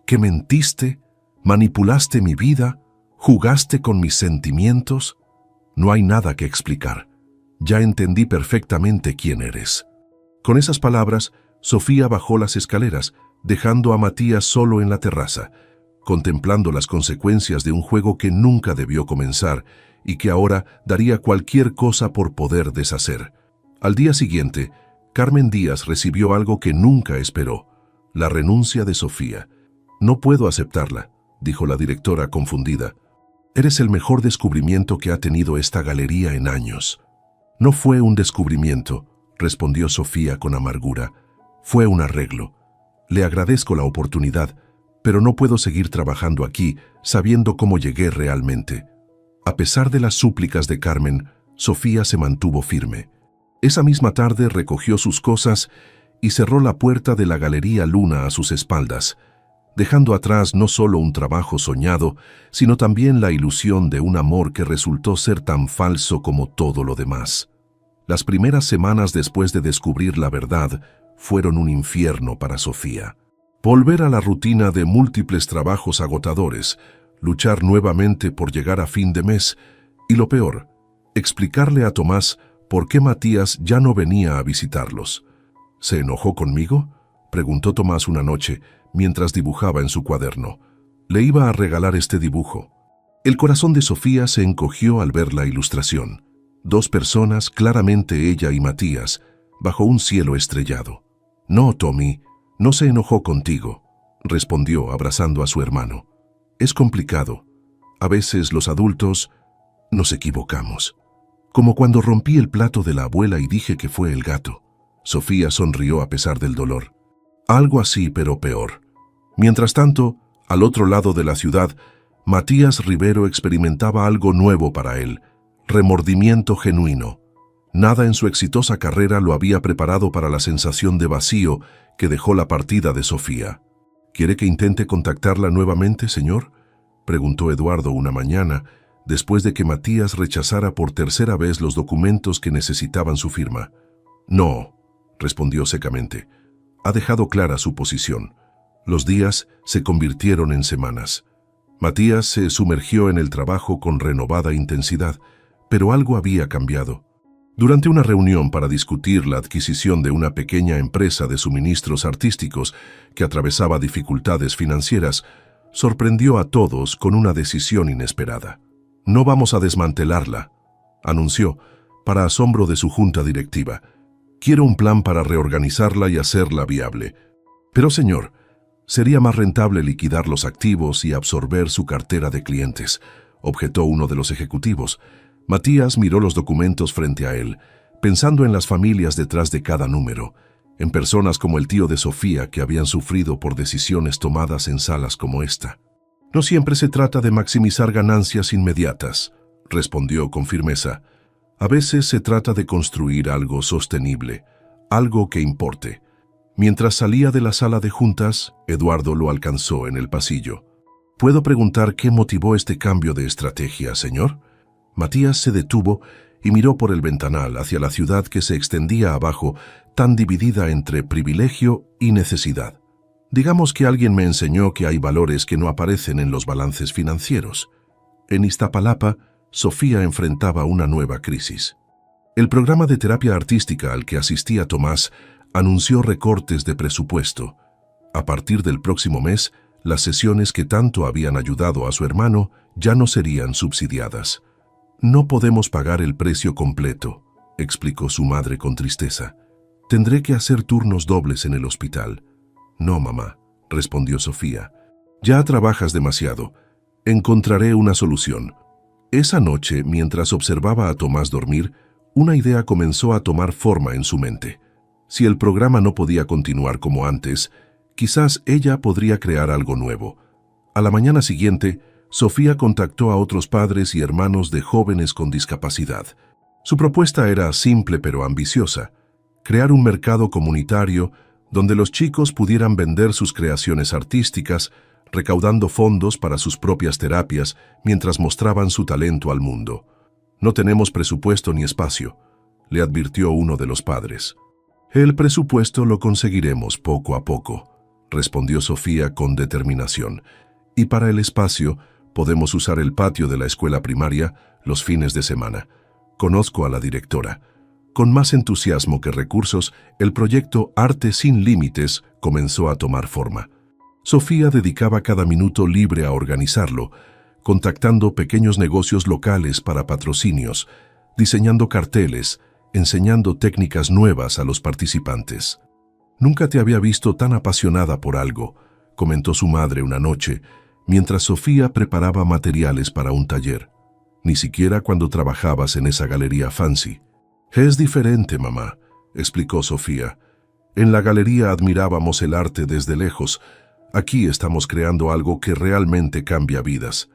«¿Que mentiste? ¿Manipulaste mi vida? ¿Jugaste con mis sentimientos?». «No hay nada que explicar. Ya entendí perfectamente quién eres». Con esas palabras, Sofía bajó las escaleras, dejando a Matías solo en la terraza, contemplando las consecuencias de un juego que nunca debió comenzar y que ahora daría cualquier cosa por poder deshacer. Al día siguiente, Carmen Díaz recibió algo que nunca esperó: la renuncia de Sofía. «No puedo aceptarla», dijo la directora confundida. «Eres el mejor descubrimiento que ha tenido esta galería en años». «No fue un descubrimiento», respondió Sofía con amargura. «Fue un arreglo. Le agradezco la oportunidad, pero no puedo seguir trabajando aquí sabiendo cómo llegué realmente». A pesar de las súplicas de Carmen, Sofía se mantuvo firme. Esa misma tarde recogió sus cosas y cerró la puerta de la Galería Luna a sus espaldas, dejando atrás no solo un trabajo soñado, sino también la ilusión de un amor que resultó ser tan falso como todo lo demás. Las primeras semanas después de descubrir la verdad fueron un infierno para Sofía. Volver a la rutina de múltiples trabajos agotadores, luchar nuevamente por llegar a fin de mes y, lo peor, explicarle a Tomás por qué Matías ya no venía a visitarlos. «¿Se enojó conmigo?», preguntó Tomás una noche mientras dibujaba en su cuaderno. Le iba a regalar este dibujo. El corazón de Sofía se encogió al ver la ilustración. Dos personas, claramente ella y Matías, bajo un cielo estrellado. «No, Tommy, no se enojó contigo», respondió abrazando a su hermano. «Es complicado. A veces los adultos nos equivocamos. Como cuando rompí el plato de la abuela y dije que fue el gato». Sofía sonrió a pesar del dolor. «Algo así, pero peor». Mientras tanto, al otro lado de la ciudad, Matías Rivero experimentaba algo nuevo para él: remordimiento genuino. Nada en su exitosa carrera lo había preparado para la sensación de vacío que dejó la partida de Sofía. «¿Quiere que intente contactarla nuevamente, señor?», preguntó Eduardo una mañana, después de que Matías rechazara por tercera vez los documentos que necesitaban su firma. «No», respondió secamente. Ha dejado clara su posición. Los días se convirtieron en semanas. Matías se sumergió en el trabajo con renovada intensidad, pero algo había cambiado. Durante una reunión para discutir la adquisición de una pequeña empresa de suministros artísticos que atravesaba dificultades financieras, sorprendió a todos con una decisión inesperada. «No vamos a desmantelarla», anunció, para asombro de su junta directiva. «Quiero un plan para reorganizarla y hacerla viable». «Pero, señor, sería más rentable liquidar los activos y absorber su cartera de clientes», objetó uno de los ejecutivos. Matías miró los documentos frente a él, pensando en las familias detrás de cada número, en personas como el tío de Sofía que habían sufrido por decisiones tomadas en salas como esta. «No siempre se trata de maximizar ganancias inmediatas», respondió con firmeza. «A veces se trata de construir algo sostenible, algo que importe». Mientras salía de la sala de juntas, Eduardo lo alcanzó en el pasillo. «¿Puedo preguntar qué motivó este cambio de estrategia, señor?». Matías se detuvo y miró por el ventanal hacia la ciudad que se extendía abajo, tan dividida entre privilegio y necesidad. «Digamos que alguien me enseñó que hay valores que no aparecen en los balances financieros». En Iztapalapa, Sofía enfrentaba una nueva crisis. El programa de terapia artística al que asistía Tomás anunció recortes de presupuesto. A partir del próximo mes, las sesiones que tanto habían ayudado a su hermano ya no serían subsidiadas. No podemos pagar el precio completo, explicó su madre con tristeza. Tendré que hacer turnos dobles en el hospital. No, mamá, respondió Sofía. Ya trabajas demasiado. Encontraré una solución. Esa noche, mientras observaba a Tomás dormir, una idea comenzó a tomar forma en su mente. Si el programa no podía continuar como antes, quizás ella podría crear algo nuevo. A la mañana siguiente, Sofía contactó a otros padres y hermanos de jóvenes con discapacidad. Su propuesta era simple pero ambiciosa: crear un mercado comunitario donde los chicos pudieran vender sus creaciones artísticas, recaudando fondos para sus propias terapias mientras mostraban su talento al mundo. No tenemos presupuesto ni espacio, le advirtió uno de los padres. El presupuesto lo conseguiremos poco a poco, respondió Sofía con determinación. Y para el espacio, podemos usar el patio de la escuela primaria los fines de semana. Conozco a la directora. Con más entusiasmo que recursos, el proyecto Arte sin Límites comenzó a tomar forma. Sofía dedicaba cada minuto libre a organizarlo, contactando pequeños negocios locales para patrocinios, diseñando carteles, enseñando técnicas nuevas a los participantes. «Nunca te había visto tan apasionada por algo», comentó su madre una noche, mientras Sofía preparaba materiales para un taller. «Ni siquiera cuando trabajabas en esa galería fancy». «Es diferente, mamá», explicó Sofía. «En la galería admirábamos el arte desde lejos. Aquí estamos creando algo que realmente cambia vidas».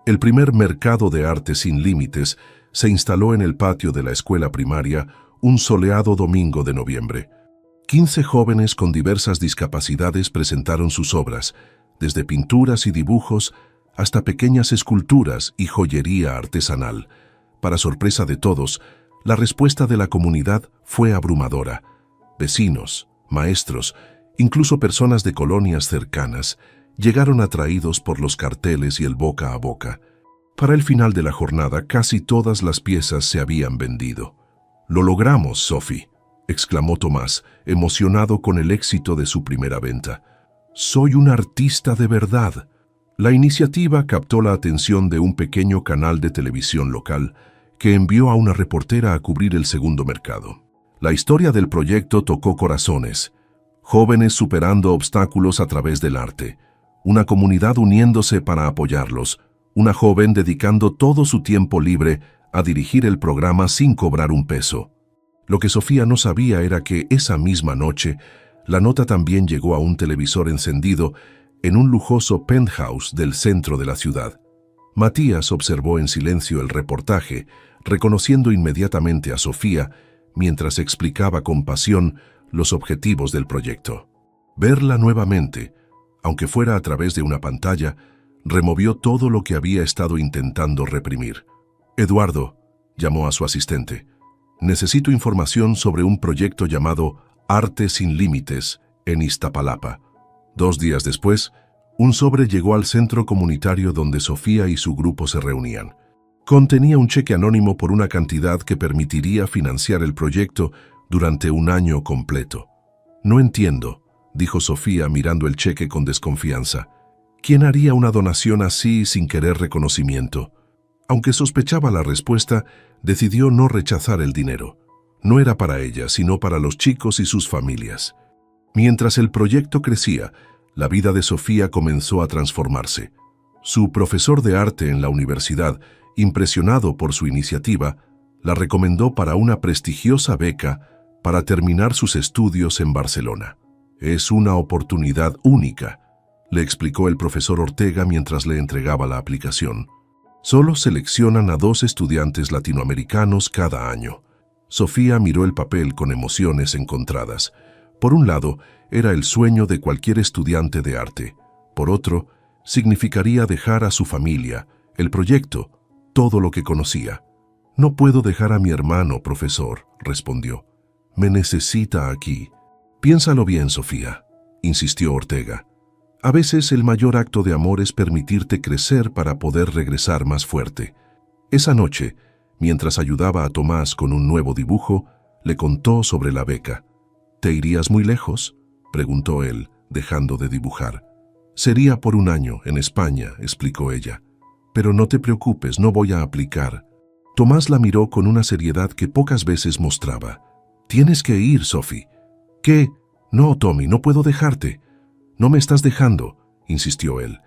El primer mercado de arte sin límites se instaló en el patio de la escuela primaria un soleado domingo de noviembre. 15 jóvenes con diversas discapacidades presentaron sus obras, desde pinturas y dibujos hasta pequeñas esculturas y joyería artesanal. Para sorpresa de todos, la respuesta de la comunidad fue abrumadora. Vecinos, maestros, incluso personas de colonias cercanas, llegaron atraídos por los carteles y el boca a boca. Para el final de la jornada, casi todas las piezas se habían vendido. «Lo logramos, Sophie», exclamó Tomás, emocionado con el éxito de su primera venta. «Soy un artista de verdad». La iniciativa captó la atención de un pequeño canal de televisión local que envió a una reportera a cubrir el segundo mercado. La historia del proyecto tocó corazones. Jóvenes superando obstáculos a través del arte. Una comunidad uniéndose para apoyarlos. Una joven dedicando todo su tiempo libre a dirigir el programa sin cobrar un peso. Lo que Sofía no sabía era que esa misma noche, la nota también llegó a un televisor encendido en un lujoso penthouse del centro de la ciudad. Matías observó en silencio el reportaje, reconociendo inmediatamente a Sofía mientras explicaba con pasión los objetivos del proyecto. Verla nuevamente, aunque fuera a través de una pantalla, removió todo lo que había estado intentando reprimir. «Eduardo», llamó a su asistente, «necesito información sobre un proyecto llamado Arte sin Límites en Iztapalapa». 2 días después, un sobre llegó al centro comunitario donde Sofía y su grupo se reunían. Contenía un cheque anónimo por una cantidad que permitiría financiar el proyecto durante un año completo. «No entiendo», dijo Sofía mirando el cheque con desconfianza. «¿Quién haría una donación así sin querer reconocimiento?». Aunque sospechaba la respuesta, decidió no rechazar el dinero. No era para ella, sino para los chicos y sus familias. Mientras el proyecto crecía, la vida de Sofía comenzó a transformarse. Su profesor de arte en la universidad, impresionado por su iniciativa, la recomendó para una prestigiosa beca para terminar sus estudios en Barcelona. «Es una oportunidad única», le explicó el profesor Ortega mientras le entregaba la aplicación. «Solo seleccionan a 2 estudiantes latinoamericanos cada año». Sofía miró el papel con emociones encontradas. Por un lado, era el sueño de cualquier estudiante de arte. Por otro, significaría dejar a su familia, el proyecto, todo lo que conocía. «No puedo dejar a mi hermano, profesor», respondió. «Me necesita aquí». «Piénsalo bien, Sofía», insistió Ortega. «A veces el mayor acto de amor es permitirte crecer para poder regresar más fuerte». Esa noche, mientras ayudaba a Tomás con un nuevo dibujo, le contó sobre la beca. «¿Te irías muy lejos?», preguntó él, dejando de dibujar. «Sería por un año, en España», explicó ella. «Pero no te preocupes, no voy a aplicar». Tomás la miró con una seriedad que pocas veces mostraba. «Tienes que ir, Sophie». «¿Qué? No, Tommy, no puedo dejarte». «No me estás dejando», insistió él.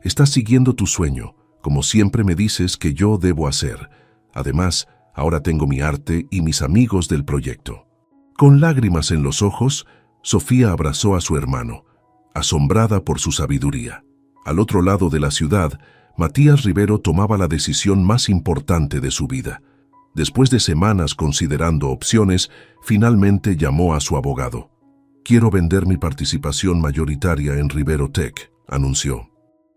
«Estás siguiendo tu sueño, como siempre me dices que yo debo hacer. Además, ahora tengo mi arte y mis amigos del proyecto». Con lágrimas en los ojos, Sofía abrazó a su hermano, asombrada por su sabiduría. Al otro lado de la ciudad, Matías Rivero tomaba la decisión más importante de su vida. Después de semanas considerando opciones, finalmente llamó a su abogado. «Quiero vender mi participación mayoritaria en Rivero Tech», anunció,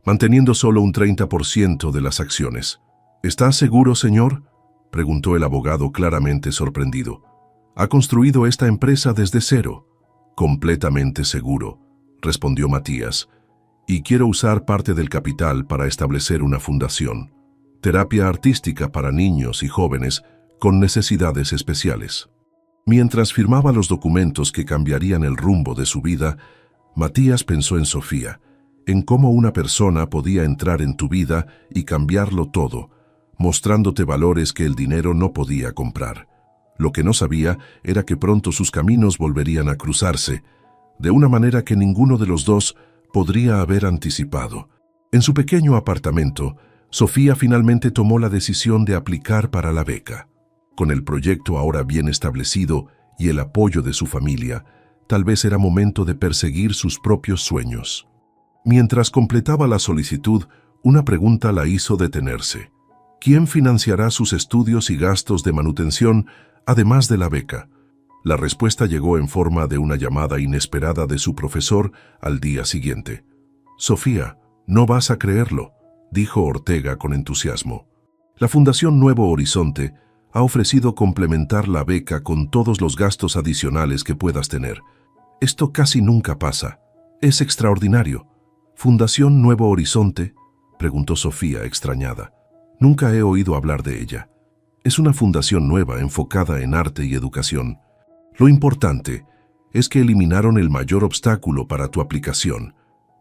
manteniendo solo un 30% de las acciones. «¿Está seguro, señor?», preguntó el abogado claramente sorprendido. «Ha construido esta empresa desde cero». «Completamente seguro», respondió Matías. «Y quiero usar parte del capital para establecer una fundación. Terapia artística para niños y jóvenes con necesidades especiales». Mientras firmaba los documentos que cambiarían el rumbo de su vida, Matías pensó en Sofía, en cómo una persona podía entrar en tu vida y cambiarlo todo, mostrándote valores que el dinero no podía comprar. Lo que no sabía era que pronto sus caminos volverían a cruzarse, de una manera que ninguno de los dos podría haber anticipado. En su pequeño apartamento, Sofía finalmente tomó la decisión de aplicar para la beca. Con el proyecto ahora bien establecido y el apoyo de su familia, tal vez era momento de perseguir sus propios sueños. Mientras completaba la solicitud, una pregunta la hizo detenerse. ¿Quién financiará sus estudios y gastos de manutención, además de la beca? La respuesta llegó en forma de una llamada inesperada de su profesor al día siguiente. «Sofía, no vas a creerlo», dijo Ortega con entusiasmo. «La Fundación Nuevo Horizonte ha ofrecido complementar la beca con todos los gastos adicionales que puedas tener. Esto casi nunca pasa. Es extraordinario». «¿Fundación Nuevo Horizonte?», preguntó Sofía extrañada. «Nunca he oído hablar de ella. Es una fundación nueva enfocada en arte y educación. Lo importante es que eliminaron el mayor obstáculo para tu aplicación».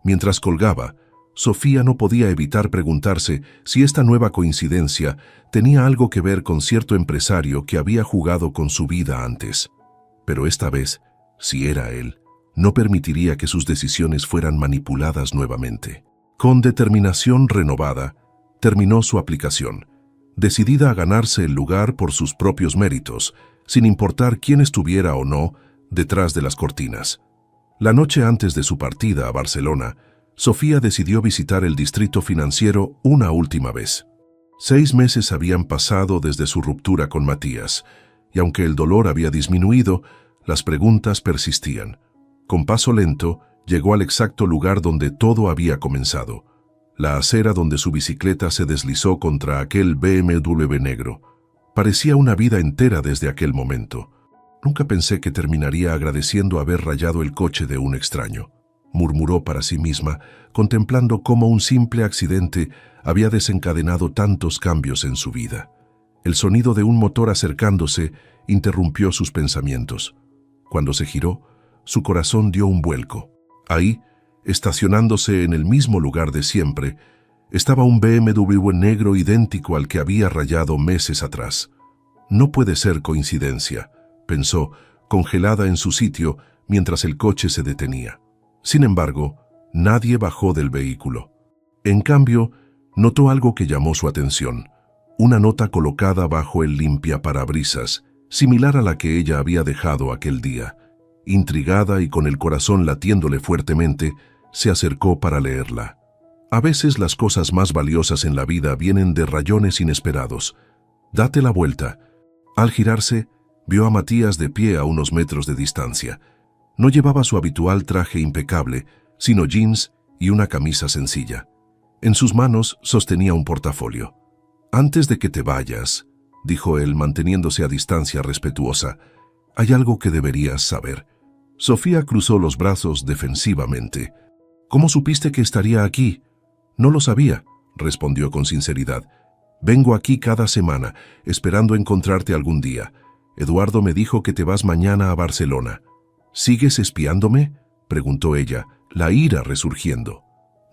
Mientras colgaba, Sofía no podía evitar preguntarse si esta nueva coincidencia tenía algo que ver con cierto empresario que había jugado con su vida antes. Pero esta vez, si era él, no permitiría que sus decisiones fueran manipuladas nuevamente. Con determinación renovada, terminó su aplicación, decidida a ganarse el lugar por sus propios méritos, sin importar quién estuviera o no detrás de las cortinas. La noche antes de su partida a Barcelona, Sofía decidió visitar el distrito financiero una última vez. 6 meses habían pasado desde su ruptura con Matías, y aunque el dolor había disminuido, las preguntas persistían. Con paso lento, llegó al exacto lugar donde todo había comenzado, la acera donde su bicicleta se deslizó contra aquel BMW negro. Parecía una vida entera desde aquel momento. «Nunca pensé que terminaría agradeciendo haber rayado el coche de un extraño», murmuró para sí misma, contemplando cómo un simple accidente había desencadenado tantos cambios en su vida. El sonido de un motor acercándose interrumpió sus pensamientos. Cuando se giró, su corazón dio un vuelco. Ahí, estacionándose en el mismo lugar de siempre, estaba un BMW negro idéntico al que había rayado meses atrás. «No puede ser coincidencia», pensó, congelada en su sitio mientras el coche se detenía. Sin embargo, nadie bajó del vehículo. En cambio, notó algo que llamó su atención. Una nota colocada bajo el limpiaparabrisas, similar a la que ella había dejado aquel día. Intrigada y con el corazón latiéndole fuertemente, se acercó para leerla. A veces las cosas más valiosas en la vida vienen de rayones inesperados. «Date la vuelta». Al girarse, vio a Matías de pie a unos metros de distancia. No llevaba su habitual traje impecable, sino jeans y una camisa sencilla. En sus manos sostenía un portafolio. «Antes de que te vayas», dijo él manteniéndose a distancia respetuosa, «hay algo que deberías saber». Sofía cruzó los brazos defensivamente. «¿Cómo supiste que estaría aquí?» «No lo sabía», respondió con sinceridad. «Vengo aquí cada semana, esperando encontrarte algún día. Eduardo me dijo que te vas mañana a Barcelona». «¿Sigues espiándome?», preguntó ella, la ira resurgiendo.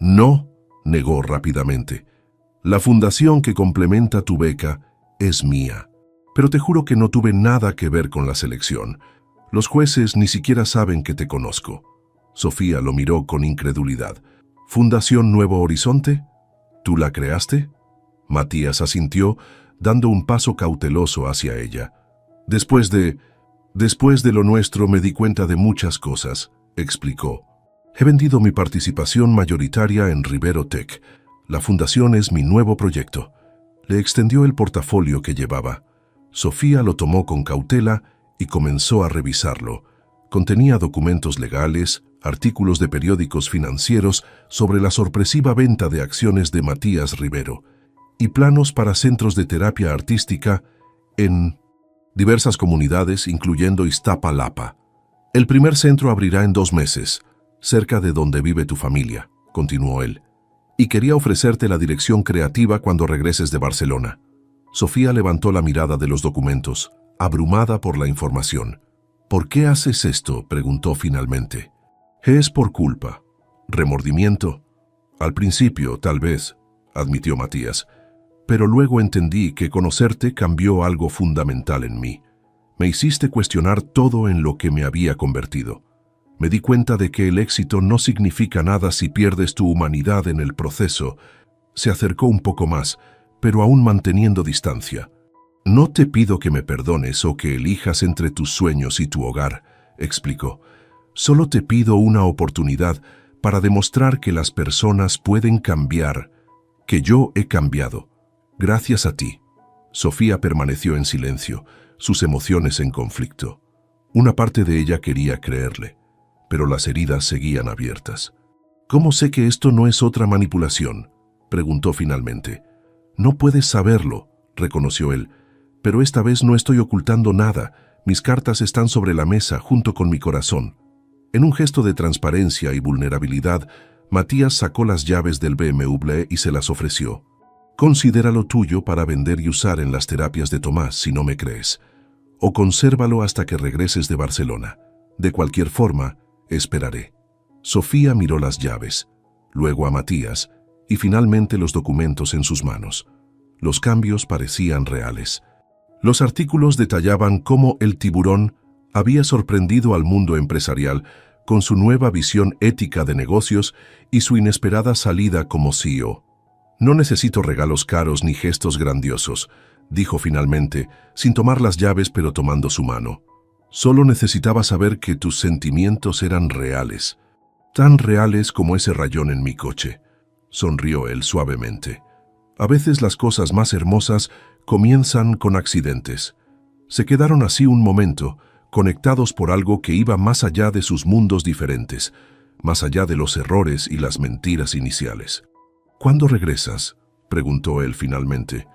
«No», negó rápidamente. «La fundación que complementa tu beca es mía. Pero te juro que no tuve nada que ver con la selección. Los jueces ni siquiera saben que te conozco. Sofía lo miró con incredulidad. ¿Fundación Nuevo Horizonte? ¿Tú la creaste? Matías asintió, dando un paso cauteloso hacia ella. Después de lo nuestro me di cuenta de muchas cosas, explicó. He vendido mi participación mayoritaria en Rivero Tech. La fundación es mi nuevo proyecto. Le extendió el portafolio que llevaba. Sofía lo tomó con cautela y comenzó a revisarlo. Contenía documentos legales, artículos de periódicos financieros sobre la sorpresiva venta de acciones de Matías Rivero y planos para centros de terapia artística en diversas comunidades, incluyendo Iztapalapa. El primer centro abrirá en 2 meses, cerca de donde vive tu familia, continuó él, y quería ofrecerte la dirección creativa cuando regreses de Barcelona. Sofía levantó la mirada de los documentos, abrumada por la información. ¿Por qué haces esto?, preguntó finalmente. Es por culpa. ¿Remordimiento? Al principio, tal vez, admitió Matías, pero luego entendí que conocerte cambió algo fundamental en mí. Me hiciste cuestionar todo en lo que me había convertido. Me di cuenta de que el éxito no significa nada si pierdes tu humanidad en el proceso. Se acercó un poco más, pero aún manteniendo distancia. No te pido que me perdones o que elijas entre tus sueños y tu hogar, explicó. Solo te pido una oportunidad para demostrar que las personas pueden cambiar, que yo he cambiado, gracias a ti. Sofía permaneció en silencio, sus emociones en conflicto. Una parte de ella quería creerle, pero las heridas seguían abiertas. ¿Cómo sé que esto no es otra manipulación?, preguntó finalmente. No puedes saberlo, reconoció él, pero esta vez no estoy ocultando nada. Mis cartas están sobre la mesa junto con mi corazón. En un gesto de transparencia y vulnerabilidad, Matías sacó las llaves del BMW y se las ofreció. Considéralo tuyo para vender y usar en las terapias de Tomás, si no me crees. O consérvalo hasta que regreses de Barcelona. De cualquier forma, esperaré. Sofía miró las llaves, luego a Matías y finalmente los documentos en sus manos. Los cambios parecían reales. Los artículos detallaban cómo el tiburón había sorprendido al mundo empresarial con su nueva visión ética de negocios y su inesperada salida como CEO. No necesito regalos caros ni gestos grandiosos, dijo finalmente, sin tomar las llaves pero tomando su mano. Solo necesitaba saber que tus sentimientos eran reales, tan reales como ese rayón en mi coche. Sonrió él suavemente. A veces las cosas más hermosas comienzan con accidentes. Se quedaron así un momento, conectados por algo que iba más allá de sus mundos diferentes, más allá de los errores y las mentiras iniciales. ¿Cuándo regresas?, preguntó él finalmente.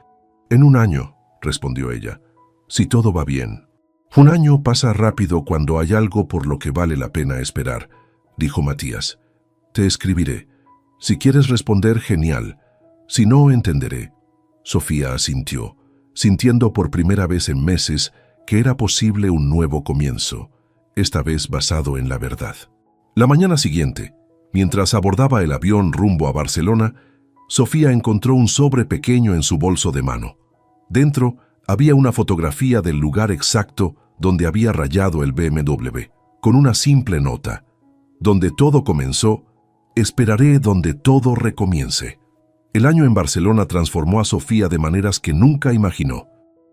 En 1 año, respondió ella, si todo va bien. 1 año pasa rápido cuando hay algo por lo que vale la pena esperar, dijo Matías. Te escribiré. Si quieres responder, genial. Si no, entenderé. Sofía asintió, sintiendo por primera vez en meses que era posible un nuevo comienzo, esta vez basado en la verdad. La mañana siguiente, mientras abordaba el avión rumbo a Barcelona, Sofía encontró un sobre pequeño en su bolso de mano. Dentro había una fotografía del lugar exacto donde había rayado el BMW, con una simple nota: donde todo comenzó, esperaré donde todo recomience. El año en Barcelona transformó a Sofía de maneras que nunca imaginó.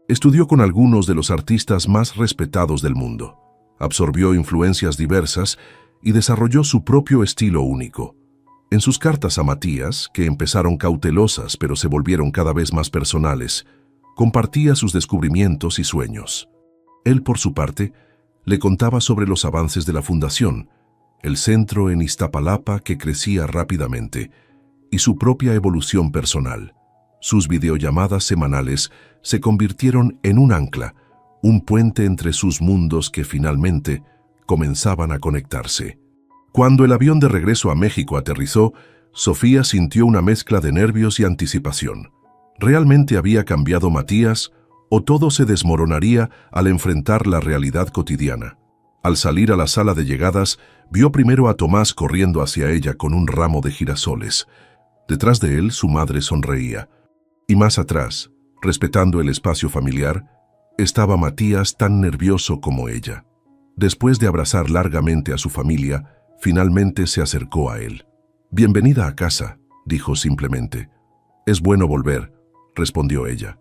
Estudió con algunos de los artistas más respetados del mundo, absorbió influencias diversas y desarrolló su propio estilo único. En sus cartas a Matías, que empezaron cautelosas pero se volvieron cada vez más personales, compartía sus descubrimientos y sueños. Él, por su parte, le contaba sobre los avances de la fundación, el centro en Iztapalapa que crecía rápidamente, y su propia evolución personal. Sus videollamadas semanales se convirtieron en un ancla, un puente entre sus mundos que finalmente comenzaban a conectarse. Cuando el avión de regreso a México aterrizó, Sofía sintió una mezcla de nervios y anticipación. ¿Realmente había cambiado Matías o todo se desmoronaría al enfrentar la realidad cotidiana? Al salir a la sala de llegadas, vio primero a Tomás corriendo hacia ella con un ramo de girasoles. Detrás de él, su madre sonreía. Y más atrás, Respetando el espacio familiar, estaba Matías tan nervioso como ella. Después de abrazar largamente a su familia, finalmente se acercó a él. «Bienvenida a casa», dijo simplemente. «Es bueno volver», respondió ella.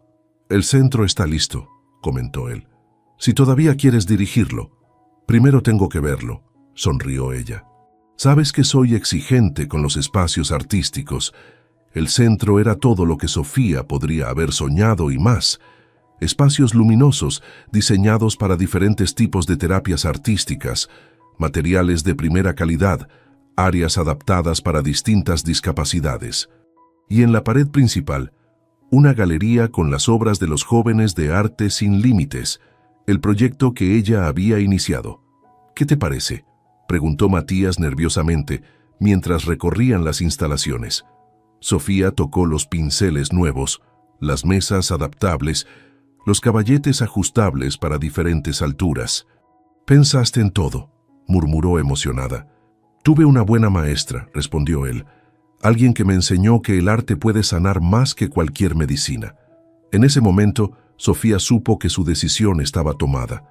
«El centro está listo», comentó él. «Si todavía quieres dirigirlo, primero tengo que verlo», sonrió ella. «Sabes que soy exigente con los espacios artísticos. El centro era todo lo que Sofía podría haber soñado y más. Espacios luminosos, diseñados para diferentes tipos de terapias artísticas, materiales de primera calidad, áreas adaptadas para distintas discapacidades. Y en la pared principal, una galería con las obras de los jóvenes de Arte Sin Límites, el proyecto que ella había iniciado. «¿Qué te parece?», preguntó Matías nerviosamente mientras recorrían las instalaciones. Sofía tocó los pinceles nuevos, las mesas adaptables, los caballetes ajustables para diferentes alturas. «Pensaste en todo», murmuró emocionada. «Tuve una buena maestra», respondió él. «Alguien que me enseñó que el arte puede sanar más que cualquier medicina». En ese momento, Sofía supo que su decisión estaba tomada.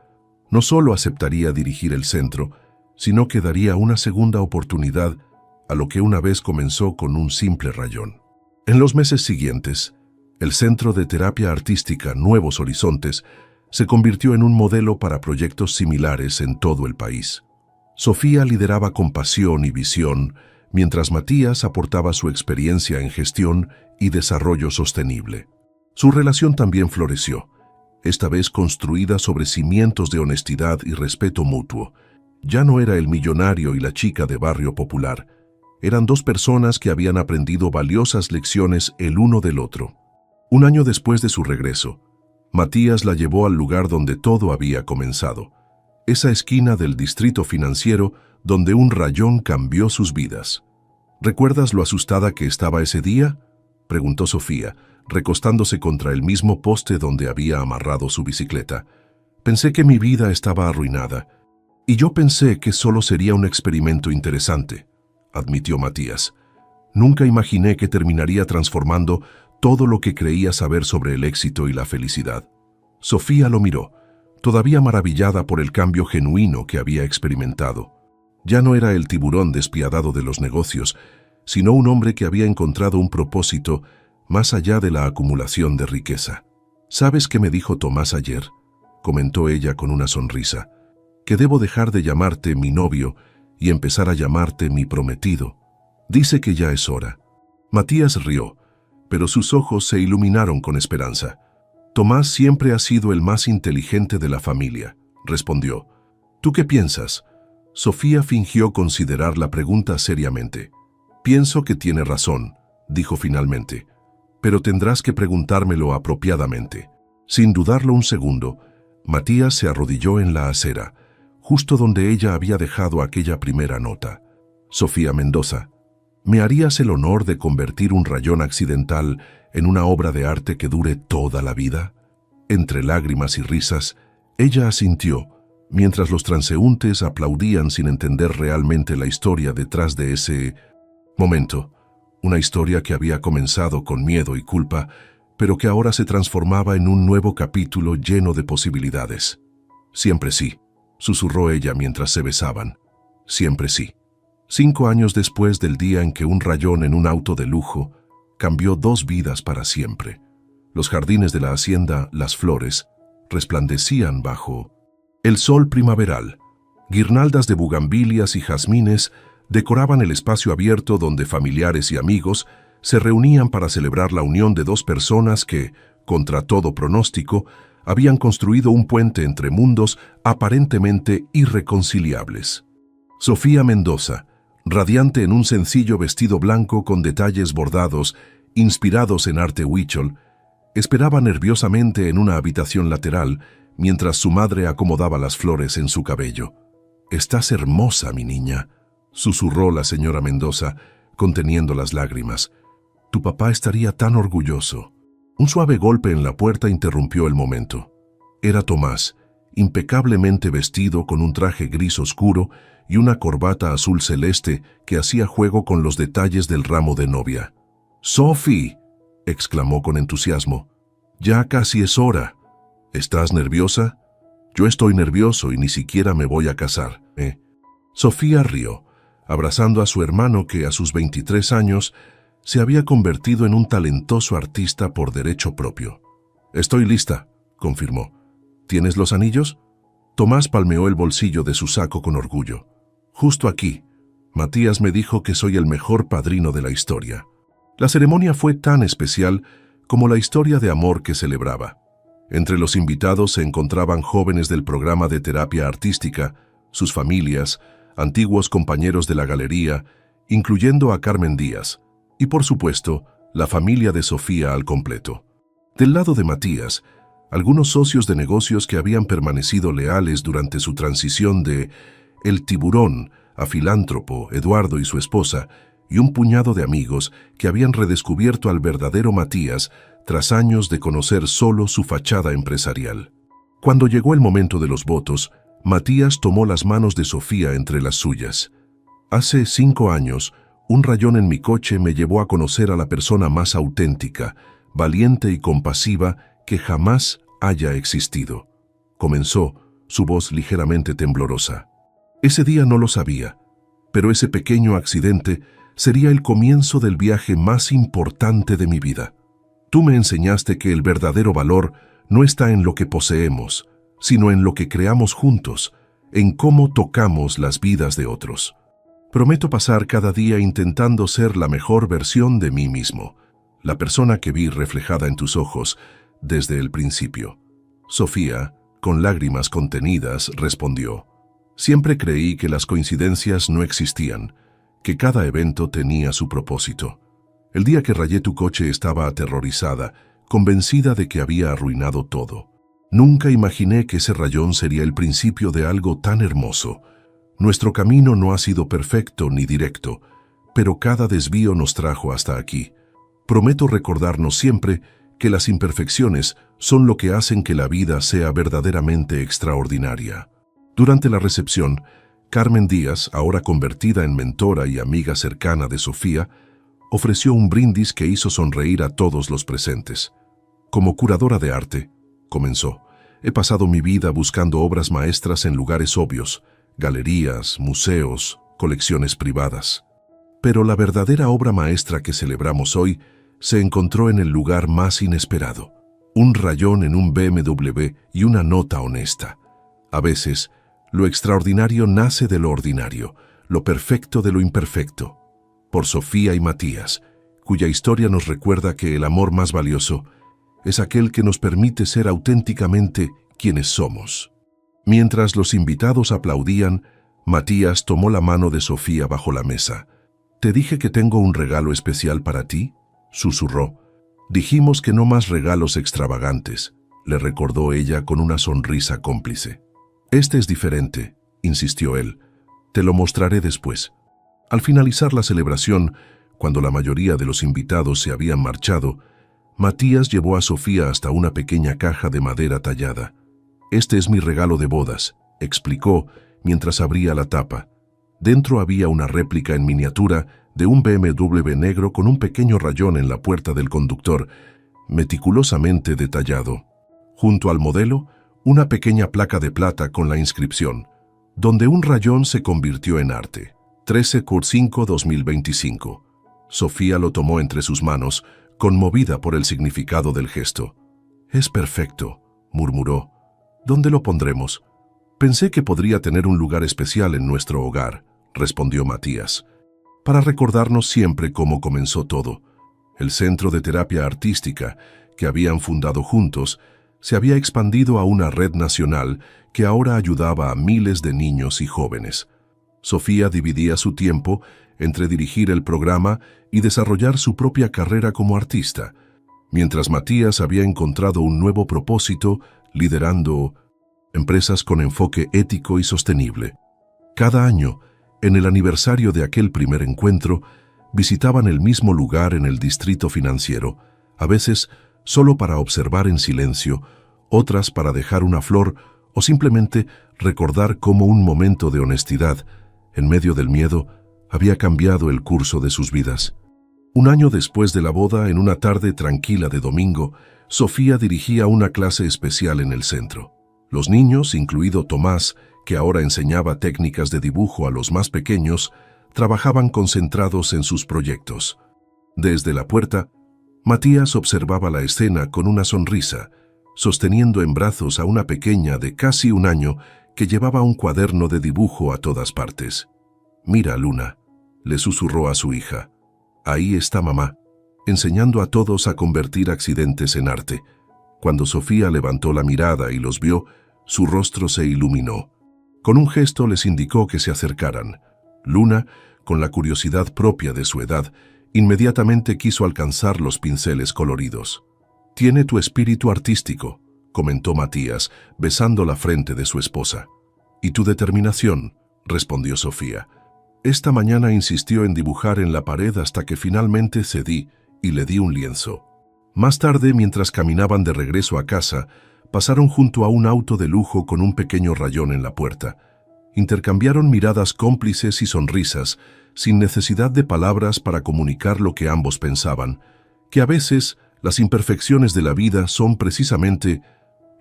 No solo aceptaría dirigir el centro, sino que daría una segunda oportunidad a lo que una vez comenzó con un simple rayón. En los meses siguientes, el Centro de Terapia Artística Nuevos Horizontes se convirtió en un modelo para proyectos similares en todo el país. Sofía lideraba con pasión y visión, mientras Matías aportaba su experiencia en gestión y desarrollo sostenible. Su relación también floreció, esta vez construida sobre cimientos de honestidad y respeto mutuo. Ya no era el millonario y la chica de barrio popular. Eran dos personas que habían aprendido valiosas lecciones el uno del otro. Un año después de su regreso, Matías la llevó al lugar donde todo había comenzado, esa esquina del distrito financiero donde un rayón cambió sus vidas. «¿Recuerdas lo asustada que estaba ese día?», preguntó Sofía, recostándose contra el mismo poste donde había amarrado su bicicleta. «Pensé que mi vida estaba arruinada. Y yo pensé que solo sería un experimento interesante», admitió Matías. «Nunca imaginé que terminaría transformando todo lo que creía saber sobre el éxito y la felicidad». Sofía lo miró, todavía maravillada por el cambio genuino que había experimentado. Ya no era el tiburón despiadado de los negocios, sino un hombre que había encontrado un propósito más allá de la acumulación de riqueza. «¿Sabes qué me dijo Tomás ayer?», comentó ella con una sonrisa. «Que debo dejar de llamarte mi novio y empezar a llamarte mi prometido. Dice que ya es hora». Matías rió, pero sus ojos se iluminaron con esperanza. «Tomás siempre ha sido el más inteligente de la familia», respondió. «¿Tú qué piensas?». Sofía fingió considerar la pregunta seriamente. «Pienso que tiene razón», dijo finalmente. «Pero tendrás que preguntármelo apropiadamente». Sin dudarlo un segundo, Matías se arrodilló en la acera, justo donde ella había dejado aquella primera nota. «Sofía Mendoza, ¿me harías el honor de convertir un rayón accidental en una obra de arte que dure toda la vida?». Entre lágrimas y risas, ella asintió, mientras los transeúntes aplaudían sin entender realmente la historia detrás de ese momento. Una historia que había comenzado con miedo y culpa, pero que ahora se transformaba en un nuevo capítulo lleno de posibilidades. «Siempre sí», susurró ella mientras se besaban. «Siempre sí». 5 años después del día en que un rayón en un auto de lujo cambió 2 vidas para siempre. Los jardines de la hacienda Las Flores resplandecían bajo el sol primaveral. Guirnaldas de bugambilias y jazmines decoraban el espacio abierto donde familiares y amigos se reunían para celebrar la unión de 2 personas que, contra todo pronóstico, habían construido un puente entre mundos aparentemente irreconciliables. Sofía Mendoza, radiante en un sencillo vestido blanco con detalles bordados, inspirados en arte huichol, esperaba nerviosamente en una habitación lateral mientras su madre acomodaba las flores en su cabello. «Estás hermosa, mi niña», susurró la señora Mendoza, conteniendo las lágrimas. «Tu papá estaría tan orgulloso». Un suave golpe en la puerta interrumpió el momento. Era Tomás, impecablemente vestido con un traje gris oscuro y una corbata azul celeste que hacía juego con los detalles del ramo de novia. «¡Sophie!», exclamó con entusiasmo. Ya casi es hora. ¿Estás nerviosa? Yo estoy nervioso y ni siquiera me voy a casar, ¿eh? Sofía rió, abrazando a su hermano que a sus 23 años se había convertido en un talentoso artista por derecho propio. Estoy lista, confirmó. ¿Tienes los anillos? Tomás palmeó el bolsillo de su saco con orgullo. Justo aquí. Matías me dijo que soy el mejor padrino de la historia. La ceremonia fue tan especial como la historia de amor que celebraba. Entre los invitados se encontraban jóvenes del programa de terapia artística, sus familias, antiguos compañeros de la galería, incluyendo a Carmen Díaz, y por supuesto, la familia de Sofía al completo. Del lado de Matías, algunos socios de negocios que habían permanecido leales durante su transición de El Tiburón a filántropo, Eduardo y su esposa, y un puñado de amigos que habían redescubierto al verdadero Matías tras años de conocer solo su fachada empresarial. Cuando llegó el momento de los votos, Matías tomó las manos de Sofía entre las suyas. Hace 5 años, un rayón en mi coche me llevó a conocer a la persona más auténtica, valiente y compasiva que jamás haya existido. Comenzó, su voz ligeramente temblorosa. Ese día no lo sabía, pero ese pequeño accidente sería el comienzo del viaje más importante de mi vida. Tú me enseñaste que el verdadero valor no está en lo que poseemos, sino en lo que creamos juntos, en cómo tocamos las vidas de otros. Prometo pasar cada día intentando ser la mejor versión de mí mismo, la persona que vi reflejada en tus ojos desde el principio. Sofía, con lágrimas contenidas, respondió: Siempre creí que las coincidencias no existían, que cada evento tenía su propósito. El día que rayé tu coche estaba aterrorizada, convencida de que había arruinado todo. Nunca imaginé que ese rayón sería el principio de algo tan hermoso. Nuestro camino no ha sido perfecto ni directo, pero cada desvío nos trajo hasta aquí. Prometo recordarnos siempre que las imperfecciones son lo que hacen que la vida sea verdaderamente extraordinaria. Durante la recepción, Carmen Díaz, ahora convertida en mentora y amiga cercana de Sofía, ofreció un brindis que hizo sonreír a todos los presentes. Como curadora de arte, comenzó, he pasado mi vida buscando obras maestras en lugares obvios, galerías, museos, colecciones privadas. Pero la verdadera obra maestra que celebramos hoy se encontró en el lugar más inesperado. Un rayón en un BMW y una nota honesta. A veces, lo extraordinario nace de lo ordinario, lo perfecto de lo imperfecto. Por Sofía y Matías, cuya historia nos recuerda que el amor más valioso es aquel que nos permite ser auténticamente quienes somos. Mientras los invitados aplaudían, Matías tomó la mano de Sofía bajo la mesa. «¿Te dije que tengo un regalo especial para ti?», susurró. «Dijimos que no más regalos extravagantes», le recordó ella con una sonrisa cómplice. «Este es diferente», insistió él. «Te lo mostraré después». Al finalizar la celebración, cuando la mayoría de los invitados se habían marchado, Matías llevó a Sofía hasta una pequeña caja de madera tallada. «Este es mi regalo de bodas», explicó mientras abría la tapa. Dentro había una réplica en miniatura de un BMW negro con un pequeño rayón en la puerta del conductor, meticulosamente detallado. Junto al modelo, una pequeña placa de plata con la inscripción, donde un rayón se convirtió en arte. 13/5/2025. Sofía lo tomó entre sus manos, conmovida por el significado del gesto. «Es perfecto», murmuró. «¿Dónde lo pondremos?» «Pensé que podría tener un lugar especial en nuestro hogar», respondió Matías, «para recordarnos siempre cómo comenzó todo. El centro de terapia artística que habían fundado juntos se había expandido a una red nacional que ahora ayudaba a miles de niños y jóvenes. Sofía dividía su tiempo entre dirigir el programa y desarrollar su propia carrera como artista, mientras Matías había encontrado un nuevo propósito liderando empresas con enfoque ético y sostenible. Cada año, en el aniversario de aquel primer encuentro, visitaban el mismo lugar en el distrito financiero, a veces solo para observar en silencio, otras para dejar una flor o simplemente recordar cómo un momento de honestidad, en medio del miedo, había cambiado el curso de sus vidas. Un año después de la boda, en una tarde tranquila de domingo, Sofía dirigía una clase especial en el centro. Los niños, incluido Tomás, que ahora enseñaba técnicas de dibujo a los más pequeños, trabajaban concentrados en sus proyectos. Desde la puerta, Matías observaba la escena con una sonrisa, sosteniendo en brazos a una pequeña de casi 1 año que llevaba un cuaderno de dibujo a todas partes. «Mira, Luna», le susurró a su hija. «Ahí está mamá, enseñando a todos a convertir accidentes en arte». Cuando Sofía levantó la mirada y los vio, su rostro se iluminó. Con un gesto les indicó que se acercaran. Luna, con la curiosidad propia de su edad, inmediatamente quiso alcanzar los pinceles coloridos. «Tiene tu espíritu artístico», comentó Matías, besando la frente de su esposa. «Y tu determinación», respondió Sofía. «Esta mañana insistió en dibujar en la pared hasta que finalmente cedí y le di un lienzo». Más tarde, mientras caminaban de regreso a casa, pasaron junto a un auto de lujo con un pequeño rayón en la puerta. Intercambiaron miradas cómplices y sonrisas, sin necesidad de palabras para comunicar lo que ambos pensaban, que a veces las imperfecciones de la vida son precisamente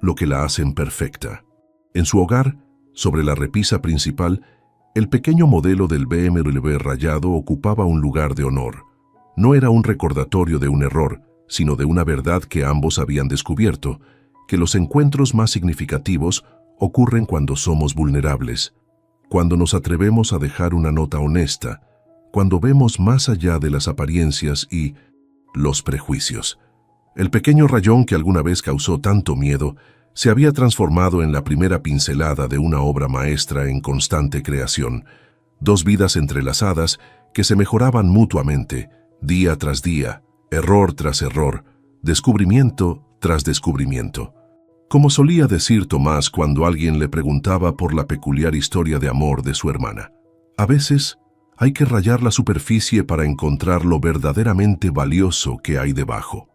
lo que la hacen perfecta. En su hogar, sobre la repisa principal, el pequeño modelo del BMW rayado ocupaba un lugar de honor. No era un recordatorio de un error, sino de una verdad que ambos habían descubierto, que los encuentros más significativos ocurren cuando somos vulnerables, cuando nos atrevemos a dejar una nota honesta, cuando vemos más allá de las apariencias y los prejuicios. El pequeño rayón que alguna vez causó tanto miedo se había transformado en la primera pincelada de una obra maestra en constante creación, 2 vidas entrelazadas que se mejoraban mutuamente, día tras día, error tras error, descubrimiento tras descubrimiento. Como solía decir Tomás cuando alguien le preguntaba por la peculiar historia de amor de su hermana, a veces hay que rayar la superficie para encontrar lo verdaderamente valioso que hay debajo.